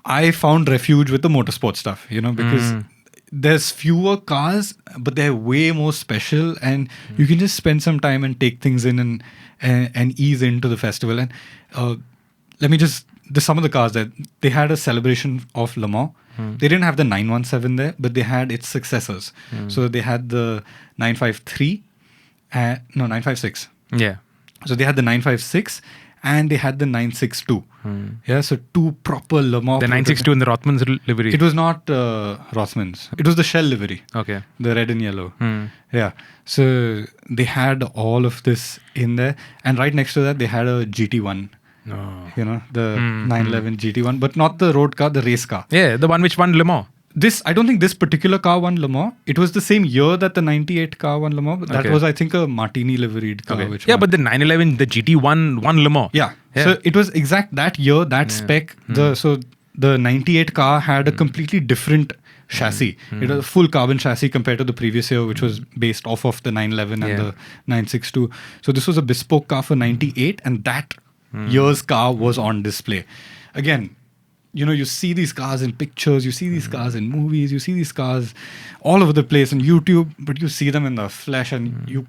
I found refuge with the motorsport stuff, because there's fewer cars, but they're way more special, and you can just spend some time and take things in and ease into the festival. And there's some of the cars that they had a celebration of Le Mans. They didn't have the 917 there, but they had its successors. So they had the 953, 956. Yeah. So they had the 956. And they had the 962. Yeah, so two proper Le Mans. The 962 in the Rothmans livery. It was not Rothmans. It was the Shell livery. Okay. The red and yellow. Yeah. So they had all of this in there. And right next to that, they had a GT1. Oh. The 911 GT1. But not the road car, the race car. Yeah, the one which won Le Mans. I don't think this particular car won Le Mans. It was the same year that the 98 car won Le Mans. But that was, I think, a Martini liveried car. Okay. But the 911, the GT1 won Le Mans. Yeah. So it was exact that year, that spec. So the 98 car had a completely different chassis. It was a full carbon chassis compared to the previous year, which was based off of the 911 and the 962. So this was a bespoke car for 98, and that year's car was on display. Again, you see these cars in pictures, you see these cars in movies, you see these cars all over the place on YouTube, but you see them in the flesh and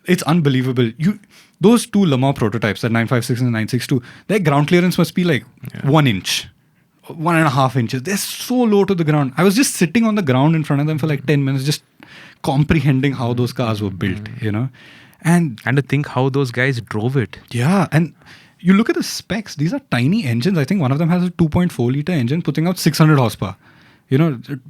it's unbelievable. Those two Le Mans prototypes, the 956 and the 962, their ground clearance must be like 1 inch, 1.5 inches. They're so low to the ground. I was just sitting on the ground in front of them for like 10 minutes, just comprehending how those cars were built, And to think how those guys drove it. Yeah, and you look at the specs, these are tiny engines. I think one of them has a 2.4 liter engine putting out 600 horsepower.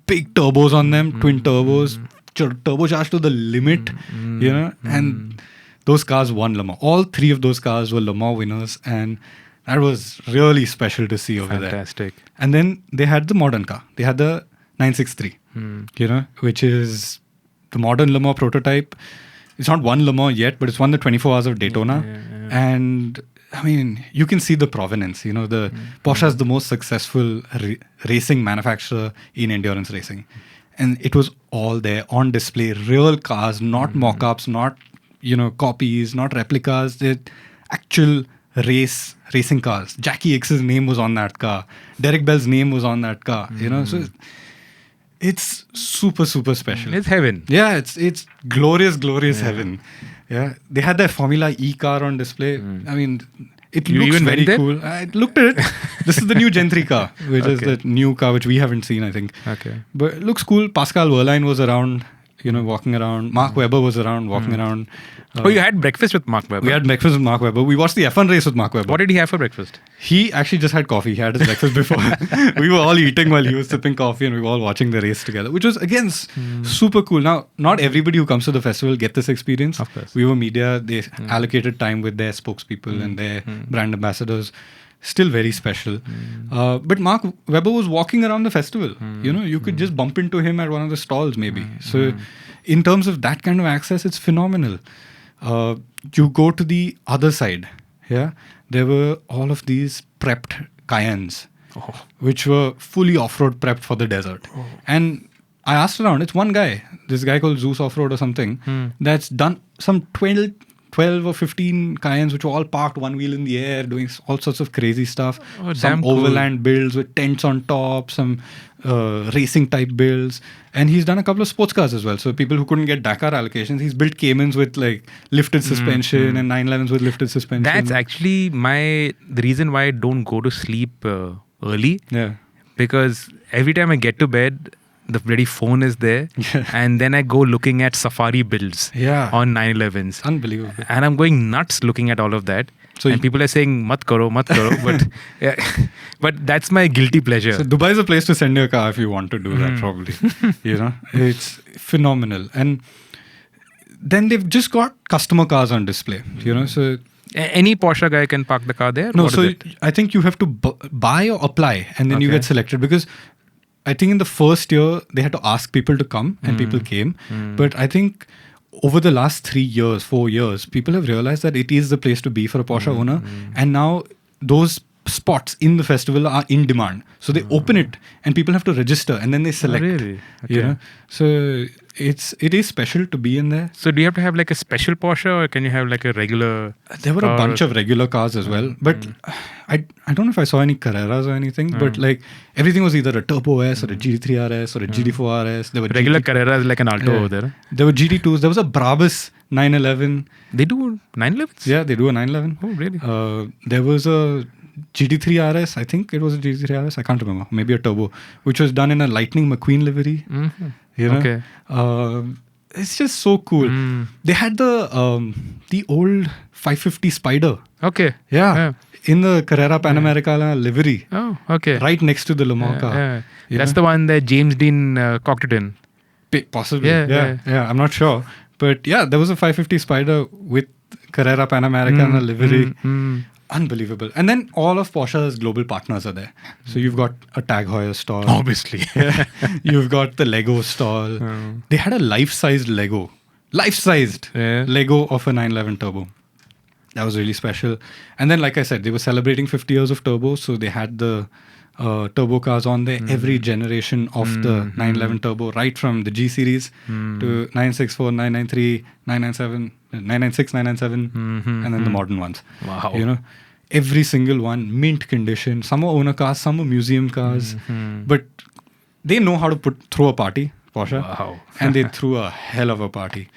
Big turbos on them, twin turbos, turbocharged to the limit, and those cars won Le Mans. All three of those cars were Le Mans winners, and that was really special to see over there. Fantastic. And then they had the modern car. They had the 963, which is the modern Le Mans prototype. It's not won Le Mans yet, but it's won the 24 Hours of Daytona. And I mean, you can see the provenance. The Porsche is the most successful racing manufacturer in endurance racing. And it was all there on display. Real cars, not mock-ups, not, copies, not replicas. They're actual racing cars. Jackie X's name was on that car. Derek Bell's name was on that car. So it's super, super special. It's heaven. Yeah, it's glorious, glorious heaven. Yeah, they had their Formula E car on display. I mean, It You looks even went very there? cool. I looked at it. This is the new Gen 3 car, which is the new car which we haven't seen, I think. Okay. But it looks cool. Pascal Wehrlein was around, walking around. Mark Webber was around, walking around. You had breakfast with Mark Webber? We had breakfast with Mark Webber. We watched the F1 race with Mark Webber. What did he have for breakfast? He actually just had coffee. He had his breakfast before. We were all eating while he was sipping coffee, and we were all watching the race together, which was, again, super cool. Now, not everybody who comes to the festival get this experience. Of course. We were media. They allocated time with their spokespeople and their brand ambassadors. Still very special. But Mark Webber was walking around the festival. You could just bump into him at one of the stalls maybe. So in terms of that kind of access, it's phenomenal. You go to the other side. Yeah, there were all of these prepped Cayennes, which were fully off-road prepped for the desert. And I asked around, it's one guy, this guy called Zeus Off-Road or something, that's done some 12 or 15 Cayennes, which were all parked one wheel in the air, doing all sorts of crazy stuff. Some overland builds with tents on top, some racing type builds. And he's done a couple of sports cars as well. So people who couldn't get Dakar allocations, he's built Caymans with like lifted suspension and 911s with lifted suspension. That's actually the reason why I don't go to sleep early. Yeah. Because every time I get to bed, the bloody phone is there, and then I go looking at safari builds on 911s. Unbelievable. And I'm going nuts looking at all of that. So people are saying, mat karo, but but that's my guilty pleasure. So Dubai is a place to send your car if you want to do that, probably. It's phenomenal. And then they've just got customer cars on display, so... Any Porsche guy can park the car there? No, so I think you have to buy or apply, and then you get selected, because I think in the first year, they had to ask people to come, and people came. But I think over the last 4 years, people have realized that it is the place to be for a Porsche owner. And now those spots in the festival are in demand. So they open it, and people have to register, and then they select. Really? Okay. So it is special to be in there. So do you have to have like a special Porsche, or can you have like a regular? There were a bunch of regular cars as well, but I don't know if I saw any Carreras or anything, but like everything was either a Turbo S or a GT3 RS or a GT4 RS. There were regular Carrera is like an Alto over there. There were GT2s. There was a Brabus 911. They do 911s? Yeah, they do a 911. Oh, really? There was a GT3 RS. I think it was a GT3 RS. I can't remember. Maybe a Turbo, which was done in a Lightning McQueen livery. Okay. It's just so cool. They had the old 550 Spider. Okay. Yeah. In the Carrera Panamericana livery. Oh, okay. Right next to the Le Mans car. That's the one that James Dean cocked it in. Possibly. Yeah. I'm not sure. But yeah, there was a 550 Spider with Carrera Panamericana livery. Unbelievable. And then all of Porsche's global partners are there. So you've got a Tag Heuer stall. Obviously. You've got the Lego stall. They had a life-sized Lego. Lego of a 911 Turbo. That was really special. And then, like I said, they were celebrating 50 years of Turbo. So they had the turbo cars on there. Every generation of the 911 Turbo, right from the G series to 964, 993, 997, 996, 997, and then the modern ones. Wow. Every single one, mint condition. Some are owner cars, some are museum cars. But they know how to throw a party, Porsche. Wow. And they threw a hell of a party.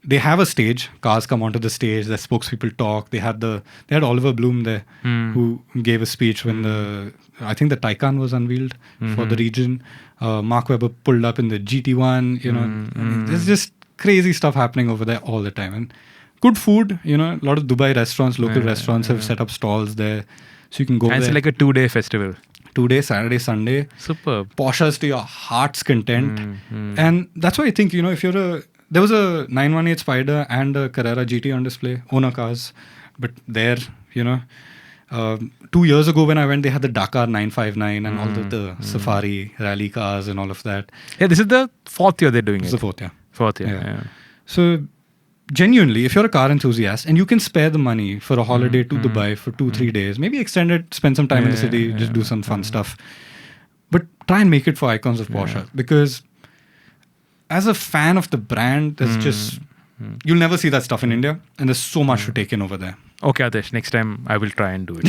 They have a stage. Cars come onto the stage. The spokespeople talk. They had Oliver Bloom there, who gave a speech when I think the Taycan was unveiled for the region. Mark Webber pulled up in the GT1. There's just crazy stuff happening over there all the time. And good food. A lot of Dubai restaurants, local restaurants have set up stalls there, so you can go there. It's like a 2-day festival. 2 days, Saturday, Sunday. Superb. Porsches to your heart's content. And that's why I think, if there was a 918 Spider and a Carrera GT on display, owner cars. But there, 2 years ago when I went, they had the Dakar 959 and all the Safari rally cars and all of that. Yeah, this is the 4th year they're doing it. It's the 4th year. 4th year, yeah. So, genuinely, if you're a car enthusiast and you can spare the money for a holiday to Dubai for 2-3 days, maybe extend it, spend some time in the city, just do some fun stuff. But try and make it for Icons of Porsche, because as a fan of the brand, there's just... You'll never see that stuff in India, and there's so much to take in over there. Okay, Aatish, next time I will try and do it.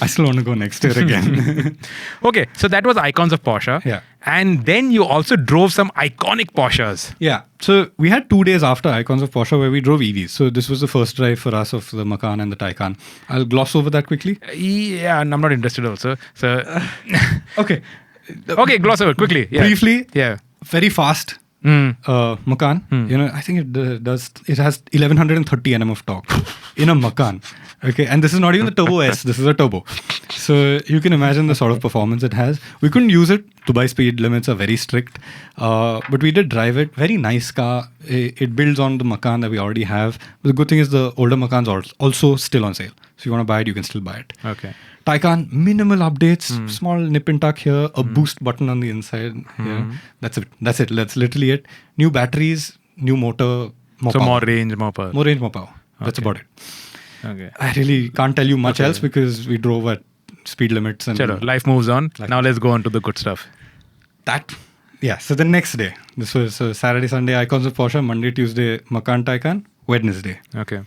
I still want to go next year again. Okay, so that was Icons of Porsche. Yeah. And then you also drove some iconic Porsches. Yeah. So we had 2 days after Icons of Porsche where we drove EVs. So this was the first drive for us of the Macan and the Taycan. I'll gloss over that quickly. Yeah, and I'm not interested also. So, Okay. okay, gloss over quickly. Yeah. Briefly, Yeah. very fast Macan. I think it has 1130 Nm of torque in a Macan. Okay, and this is not even the Turbo S, this is a turbo. So you can imagine the sort of performance it has. We couldn't use it. Dubai speed limits are very strict, but we did drive it. Very nice car. It builds on the Macan that we already have. But the good thing is the older Macans are also still on sale. So if you want to buy it, you can still buy it. Okay. Taycan, minimal updates, small nip and tuck here, a boost button on the inside. Yeah, that's it. That's literally it. New batteries, new motor, more So power. more range, more power. More range, more power. That's Okay. about it. Okay. I really can't tell you much else because we drove at speed limits and Chalo, life moves on. Now let's go on to the good stuff. So the next day, this was Saturday, Sunday, Icons of Porsche, Monday, Tuesday, Macan Taycan, Wednesday. Okay.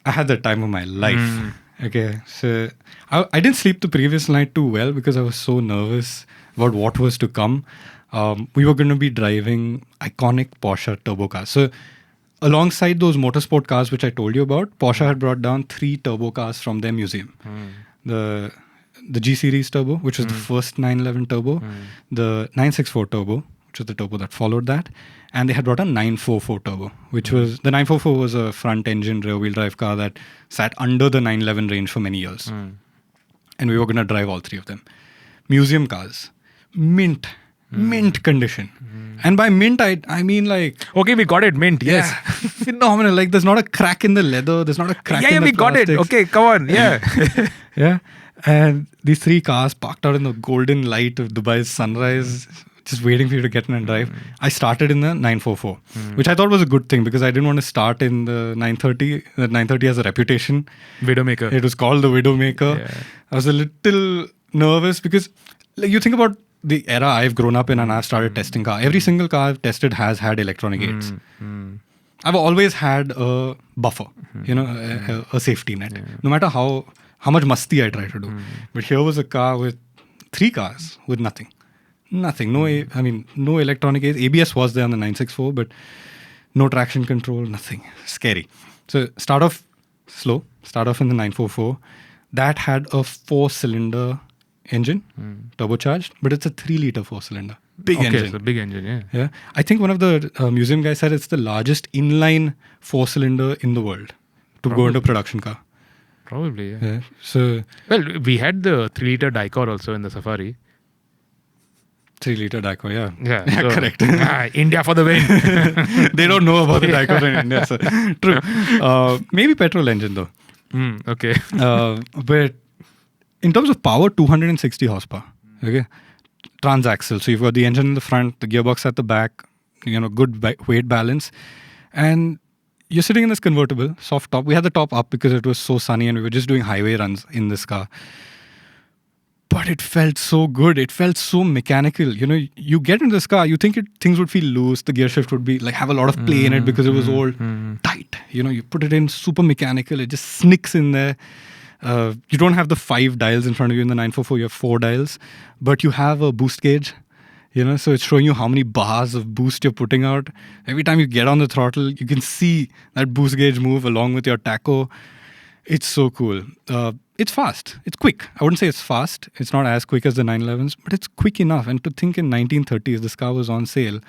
I had the time of my life. Okay, so I didn't sleep the previous night too well because I was so nervous about what was to come. We were going to be driving iconic Porsche turbo cars. So alongside those motorsport cars which I told you about, Porsche had brought down 3 turbo cars from their museum. The G Series turbo, which was the first 911 turbo, the 964 turbo, which was the turbo that followed that, and they had brought a 944 turbo, which was the 944 was a front engine rear wheel drive car that sat under the 911 range for many years. And we were going to drive all 3 of them. Museum cars, mint condition. And by mint, I mean like... Okay, we got it. Mint. Yes. Phenomenal. Like there's not a crack in the leather. There's not a crack in the we got it. plastics. Okay, come on. Yeah. Yeah. And these 3 cars parked out in the golden light of Dubai's sunrise, just waiting for you to get in and drive. I started in the 944, which I thought was a good thing because I didn't want to start in the 930. The 930 has a reputation. Widowmaker. It was called the Widowmaker. Yeah. I was a little nervous because like, you think about the era I've grown up in and I've started testing car. Every single car I've tested has had electronic aids. I've always had a buffer, a safety net, no matter how much masti I try to do. But here was a car with 3 cars with nothing. No electronic aids. ABS was there on the 964, but no traction control, nothing. Scary. So start off slow. Start off in the 944. That had a 4-cylinder engine, turbocharged, but it's a 3-liter 4-cylinder. Big engine. It's a big engine, Yeah. I think one of the museum guys said it's the largest inline 4-cylinder in the world to go into production car. Probably, yeah. Yeah. So Well, we had the 3-liter Dicor also in the Safari. 3-liter Dicor, yeah. Yeah, so, correct. India for the win. They don't know about the Dicor in India. So, true. Maybe petrol engine though. Okay. But in terms of power, 260 horsepower. Okay. Transaxle. So you've got the engine in the front, the gearbox at the back, good weight balance. And you're sitting in this convertible, soft top. We had the top up because it was so sunny and we were just doing highway runs in this car. But it felt so good. It felt so mechanical. You get into this car, you think things would feel loose. The gear shift would be like have a lot of play in it because it was old. Tight. You put it in super mechanical. It just snicks in there. You don't have the 5 dials in front of you in the 944. You have 4 dials. But you have a boost gauge. So it's showing you how many bars of boost you're putting out. Every time you get on the throttle, you can see that boost gauge move along with your tacho. It's so cool. It's fast. It's quick. I wouldn't say it's fast. It's not as quick as the 911s, but it's quick enough. And to think in 1930s, this car was on sale,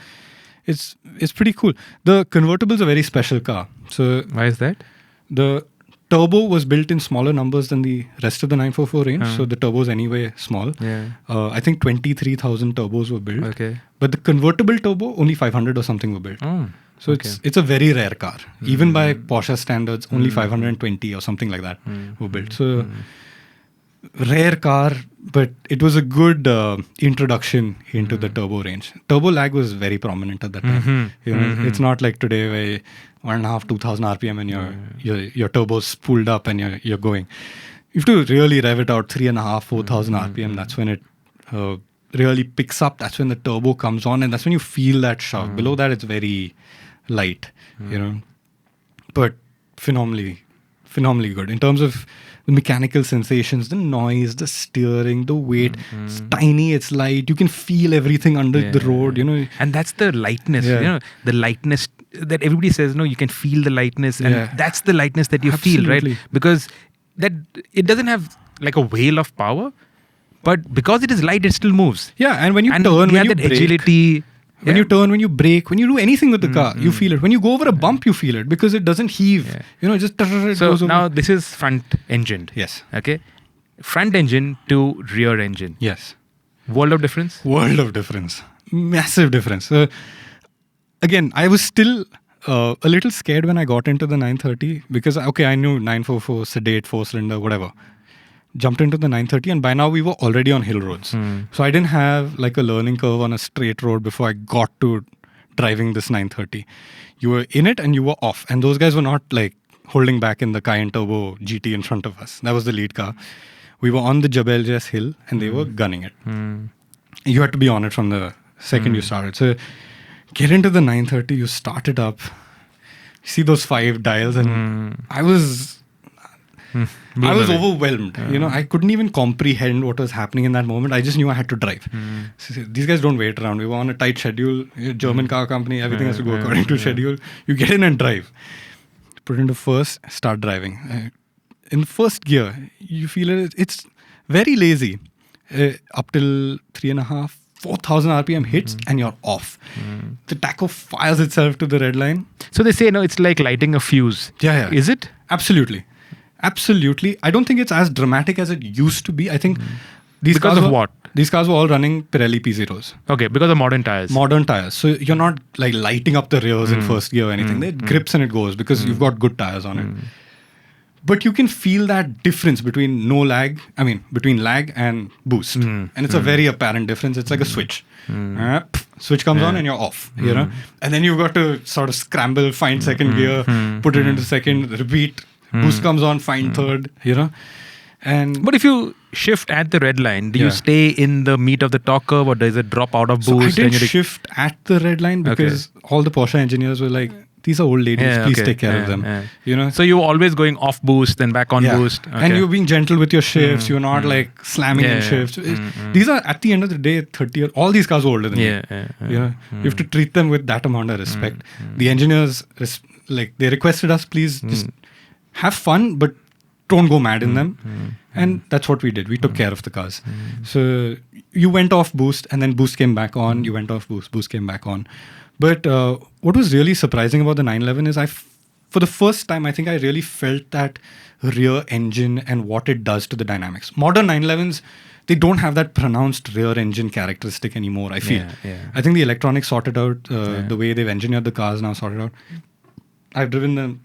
it's pretty cool. The convertible is a very special car. So Why is that? the turbo was built in smaller numbers than the rest of the 944 range. So the turbo's anyway small. Yeah. I think 23,000 turbos were built. Okay. But the convertible turbo, only 500 or something were built. Oh. So it's a very rare car. Even by Porsche standards, only 520 or something like that were built. So rare car, but it was a good introduction into the turbo range. Turbo lag was very prominent at that time. It's not like today where 1.5-2,000 RPM and your turbo's spooled up and you're going. You have to really rev it out 3.5-4,000 RPM. That's when it really picks up. That's when the turbo comes on, and that's when you feel that shove. Below that, it's very light, but phenomenally good in terms of the mechanical sensations, the noise, the steering, the weight. It's tiny, it's light. You can feel everything under the road, And that's the lightness, the lightness that everybody says, no, you can feel the lightness. And that's the lightness that you feel, right? Because that it doesn't have like a whale of power, but because it is light, it still moves. Yeah, and when you turn, when you that brake, agility. when you turn, when you brake, when you do anything with the car, you feel it. When you go over a bump, you feel it because it doesn't heave. Just it So goes over. now this is front engined. Yes. Okay. Front engine to rear engine. Yes. World of difference? World of difference. Massive difference. Again, I was still a little scared when I got into the 930 because, I knew 944, sedate, 4-cylinder, whatever. Jumped into the 930 and by now we were already on hill roads. So I didn't have like a learning curve on a straight road before I got to driving this 930. You were in it and you were off. And those guys were not like holding back in the Cayenne Turbo GT in front of us. That was the lead car. We were on the Jebel Jess hill and they were gunning it. You had to be on it from the second you started. So get into the 930, you start it up, see those 5 dials and I was overwhelmed. I couldn't even comprehend what was happening in that moment. I just knew I had to drive. So these guys don't wait around. We were on a tight schedule. German car company, everything has to go according to schedule. You get in and drive. Put into first, start driving. In first gear, you feel it's very lazy. Up till 3.5, 4,000 RPM hits and you're off. The tacho fires itself to the red line. So they say, it's like lighting a fuse. Yeah. Is it? Absolutely. I don't think it's as dramatic as it used to be. I think because of what? These cars were all running Pirelli P0s. Okay, because of modern tires. So you're not like lighting up the rears in first gear or anything. It grips and it goes because you've got good tires on it. But you can feel that difference between between lag and boost. And it's a very apparent difference. It's like a switch. Switch comes on and you're off, And then you've got to sort of scramble, find second gear, put it into second, repeat. Boost comes on, find third, But if you shift at the red line, do you stay in the meat of the torque curve or does it drop out of boost? So I did shift at the red line because all the Porsche engineers were like, these are old ladies, please take care of them. So you're always going off boost, then back on boost. Okay. And you're being gentle with your shifts. You're not like slamming in shifts. These are, at the end of the day, 30 all these cars are older than me. You have to treat them with that amount of respect. The engineers, they requested us, please just have fun, but don't go mad in them. And that's what we did. We took care of the cars. So you went off boost and then boost came back on. You went off boost came back on. But what was really surprising about the 911 is for the first time, I think I really felt that rear engine and what it does to the dynamics. Modern 911s, they don't have that pronounced rear engine characteristic anymore, I feel. I think the electronics sorted out, the way they've engineered the cars now sorted out. I've driven the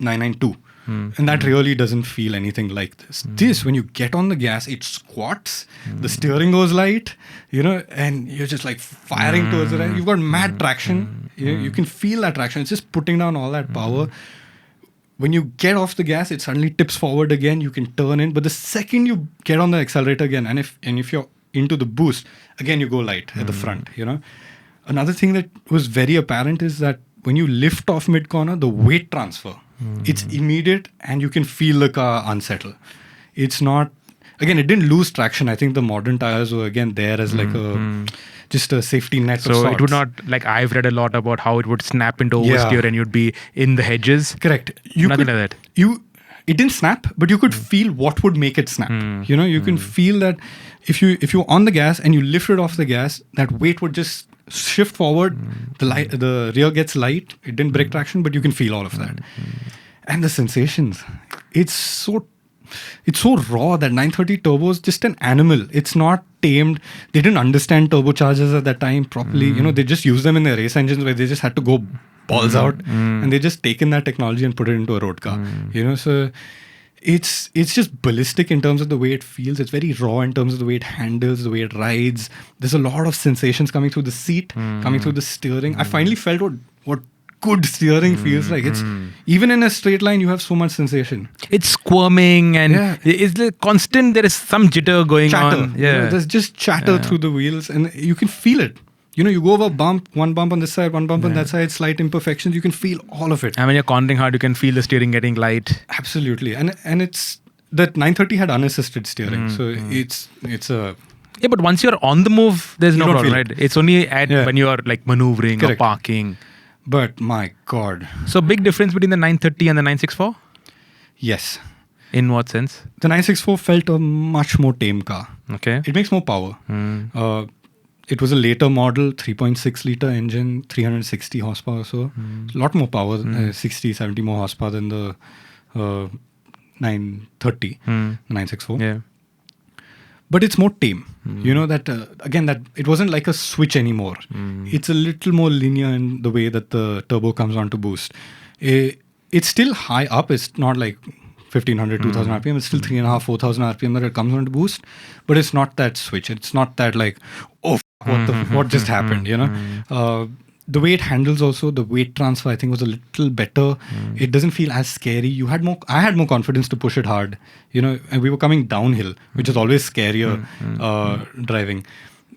992. And that really doesn't feel anything like this. This, when you get on the gas, it squats, the steering goes light, and you're just like firing towards the right. You've got mad traction. You can feel that traction. It's just putting down all that power. When you get off the gas, it suddenly tips forward again. You can turn in. But the second you get on the accelerator again, and if you're into the boost, again, you go light at the front, Another thing that was very apparent is that when you lift off mid-corner, the weight transfer, it's immediate and you can feel the car unsettle. It's not, again, it didn't lose traction. I think the modern tires were again there as like just a safety net of sorts. sorts. It would not, like I've read a lot about how it would snap into oversteer and you'd be in the hedges. Correct. Nothing like that. It didn't snap, but you could feel what would make it snap. You can feel that if you're on the gas and you lift it off the gas, that weight would just shift forward. The rear gets light. It didn't break traction, but you can feel all of that. And the sensations, it's so raw. That 930 turbo is just an animal. It's not tamed. They didn't understand turbochargers at that time properly. They just used them in their race engines where they just had to go balls out, and they just taken that technology and put it into a road car. So it's just ballistic in terms of the way it feels. It's very raw in terms of the way it handles, the way it rides. There's a lot of sensations coming through the seat, coming through the steering. I finally felt what good steering feels like. It's even in a straight line, you have so much sensation. It's squirming and it's like constant. There is some jitter going on. There's just chatter through the wheels, and you can feel it. You go over one bump on this side, one bump on that side, slight imperfections. You can feel all of it. And when you're cornering hard, you can feel the steering getting light. Absolutely. And it's that 930 had unassisted steering, so it's a Yeah, but once you're on the move, there's no don't problem, feel right? It's only when you're like maneuvering Correct. or parking. But my God, So big difference between the 930 and the 964? yes, In what sense? the 964 felt a much more tame car. Okay. It makes more power. It was a later model, 3.6 liter engine, 360 horsepower or so. A lot more power, 60, 70 more horsepower than the 930, 964. Yeah. But it's more tame. You know that, again, that it wasn't like a switch anymore. It's a little more linear in the way that the turbo comes on to boost. It's still high up. It's not like 1500, 2000 RPM. It's still 3,500, 4,000 RPM that it comes on to boost. But it's not that switch. It's not that like, what just happened, you know? The way it handles also, the weight transfer, I think was a little better. It doesn't feel as scary. I had more confidence to push it hard, you know, and we were coming downhill, which is always scarier driving.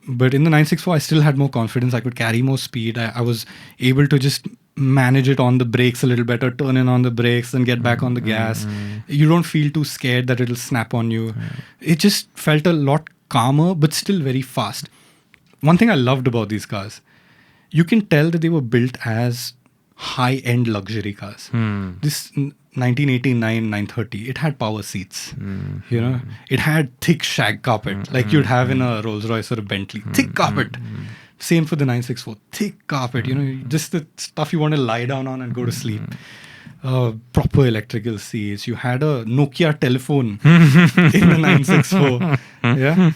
But in the 964, I still had more confidence. I could carry more speed. I was able to just manage it on the brakes a little better, turn in on the brakes, then get back on the gas. You don't feel too scared that it'll snap on you. It just felt a lot calmer, but still very fast. One thing I loved about these cars, you can tell that they were built as high-end luxury cars. This 1989 930, it had power seats. You know, it had thick shag carpet like you'd have in a Rolls Royce or a Bentley. Thick carpet. Same for the 964. Thick carpet. You know, just the stuff you want to lie down on and go to sleep. Proper electrical seats. You had a Nokia telephone in the 964. Yeah,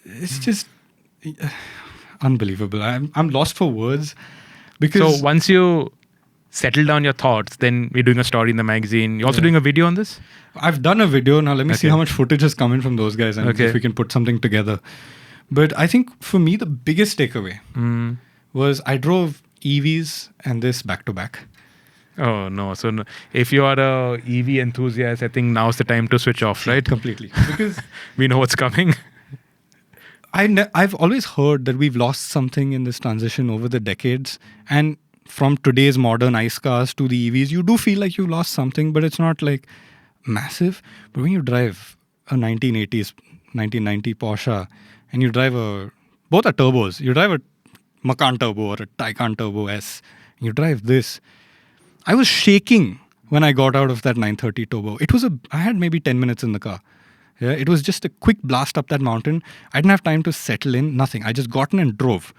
it's just unbelievable. I'm lost for words because So once you settle down your thoughts, then we're doing a story in the magazine. You're also doing a video on this? I've done a video. Now let me see Okay. how much footage has come in from those guys and if we can put something together. But I think for me, the biggest takeaway was I drove EVs and this back to back. Oh, no. So if you are a EV enthusiast, I think now's the time to switch off, right? Completely. Because We know what's coming. I've always heard that we've lost something in this transition over the decades. And from today's modern ICE cars to the EVs, you do feel like you lost something, but it's not like massive. But when you drive a 1980s, 1990 Porsche, and you drive both are turbos. You drive a Macan Turbo or a Taycan Turbo S, and you drive this. I was shaking when I got out of that 930 Turbo. I had maybe 10 minutes in the car. Yeah, it was just a quick blast up that mountain. I didn't have time to settle in, nothing. I just got in and drove.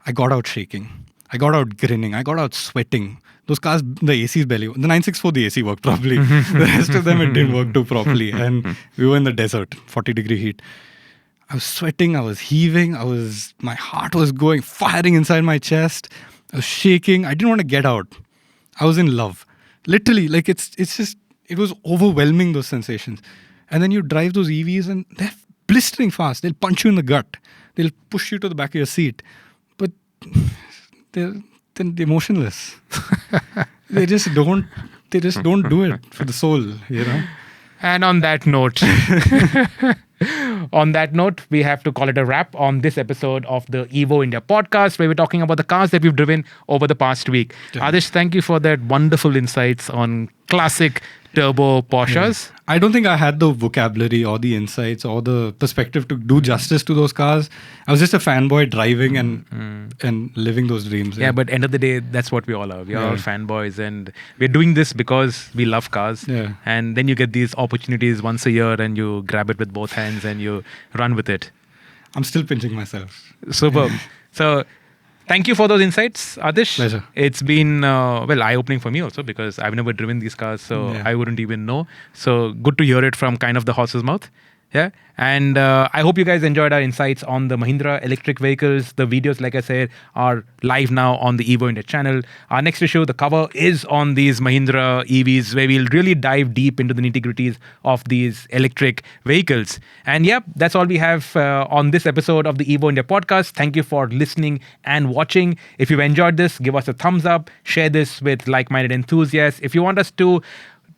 I got out shaking. I got out grinning. I got out sweating. Those cars, the AC's barely. The 964, the AC worked properly. The rest of them, it didn't work too properly. And we were in the desert, 40-degree heat. I was sweating. I was heaving. My heart was going, firing inside my chest. I was shaking. I didn't want to get out. I was in love. Literally, like it was overwhelming, those sensations. And then you drive those EVs and they're blistering fast. They'll punch you in the gut. They'll push you to the back of your seat. But they're motionless. They just don't do it for the soul, you know? And on that note, we have to call it a wrap on this episode of the Evo India podcast, where we're talking about the cars that we've driven over the past week. Aatish, thank you for that wonderful insights on classic turbo Porsches. Yeah. I don't think I had the vocabulary or the insights or the perspective to do justice to those cars. I was just a fanboy driving and living those dreams. Yeah, but end of the day, that's what we all are. We are all fanboys, and we're doing this because we love cars. Yeah. And then you get these opportunities once a year and you grab it with both hands and you run with it. I'm still pinching myself. Superb. So thank you for those insights, Aatish. Pleasure. It's been, eye-opening for me also because I've never driven these cars, so I wouldn't even know. So good to hear it from kind of the horse's mouth. Yeah. And I hope you guys enjoyed our insights on the Mahindra electric vehicles. The videos, like I said, are live now on the Evo India channel. Our next issue, the cover, is on these Mahindra EVs, where we'll really dive deep into the nitty-gritties of these electric vehicles. And yeah, that's all we have on this episode of the Evo India podcast. Thank you for listening and watching. If you've enjoyed this, give us a thumbs up. Share this with like-minded enthusiasts. If you want us to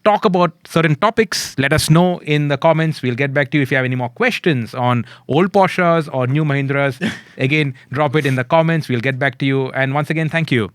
talk about certain topics, let us know in the comments. We'll get back to you if you have any more questions on old Porsches or new Mahindras. Again, drop it in the comments. We'll get back to you. And once again, thank you.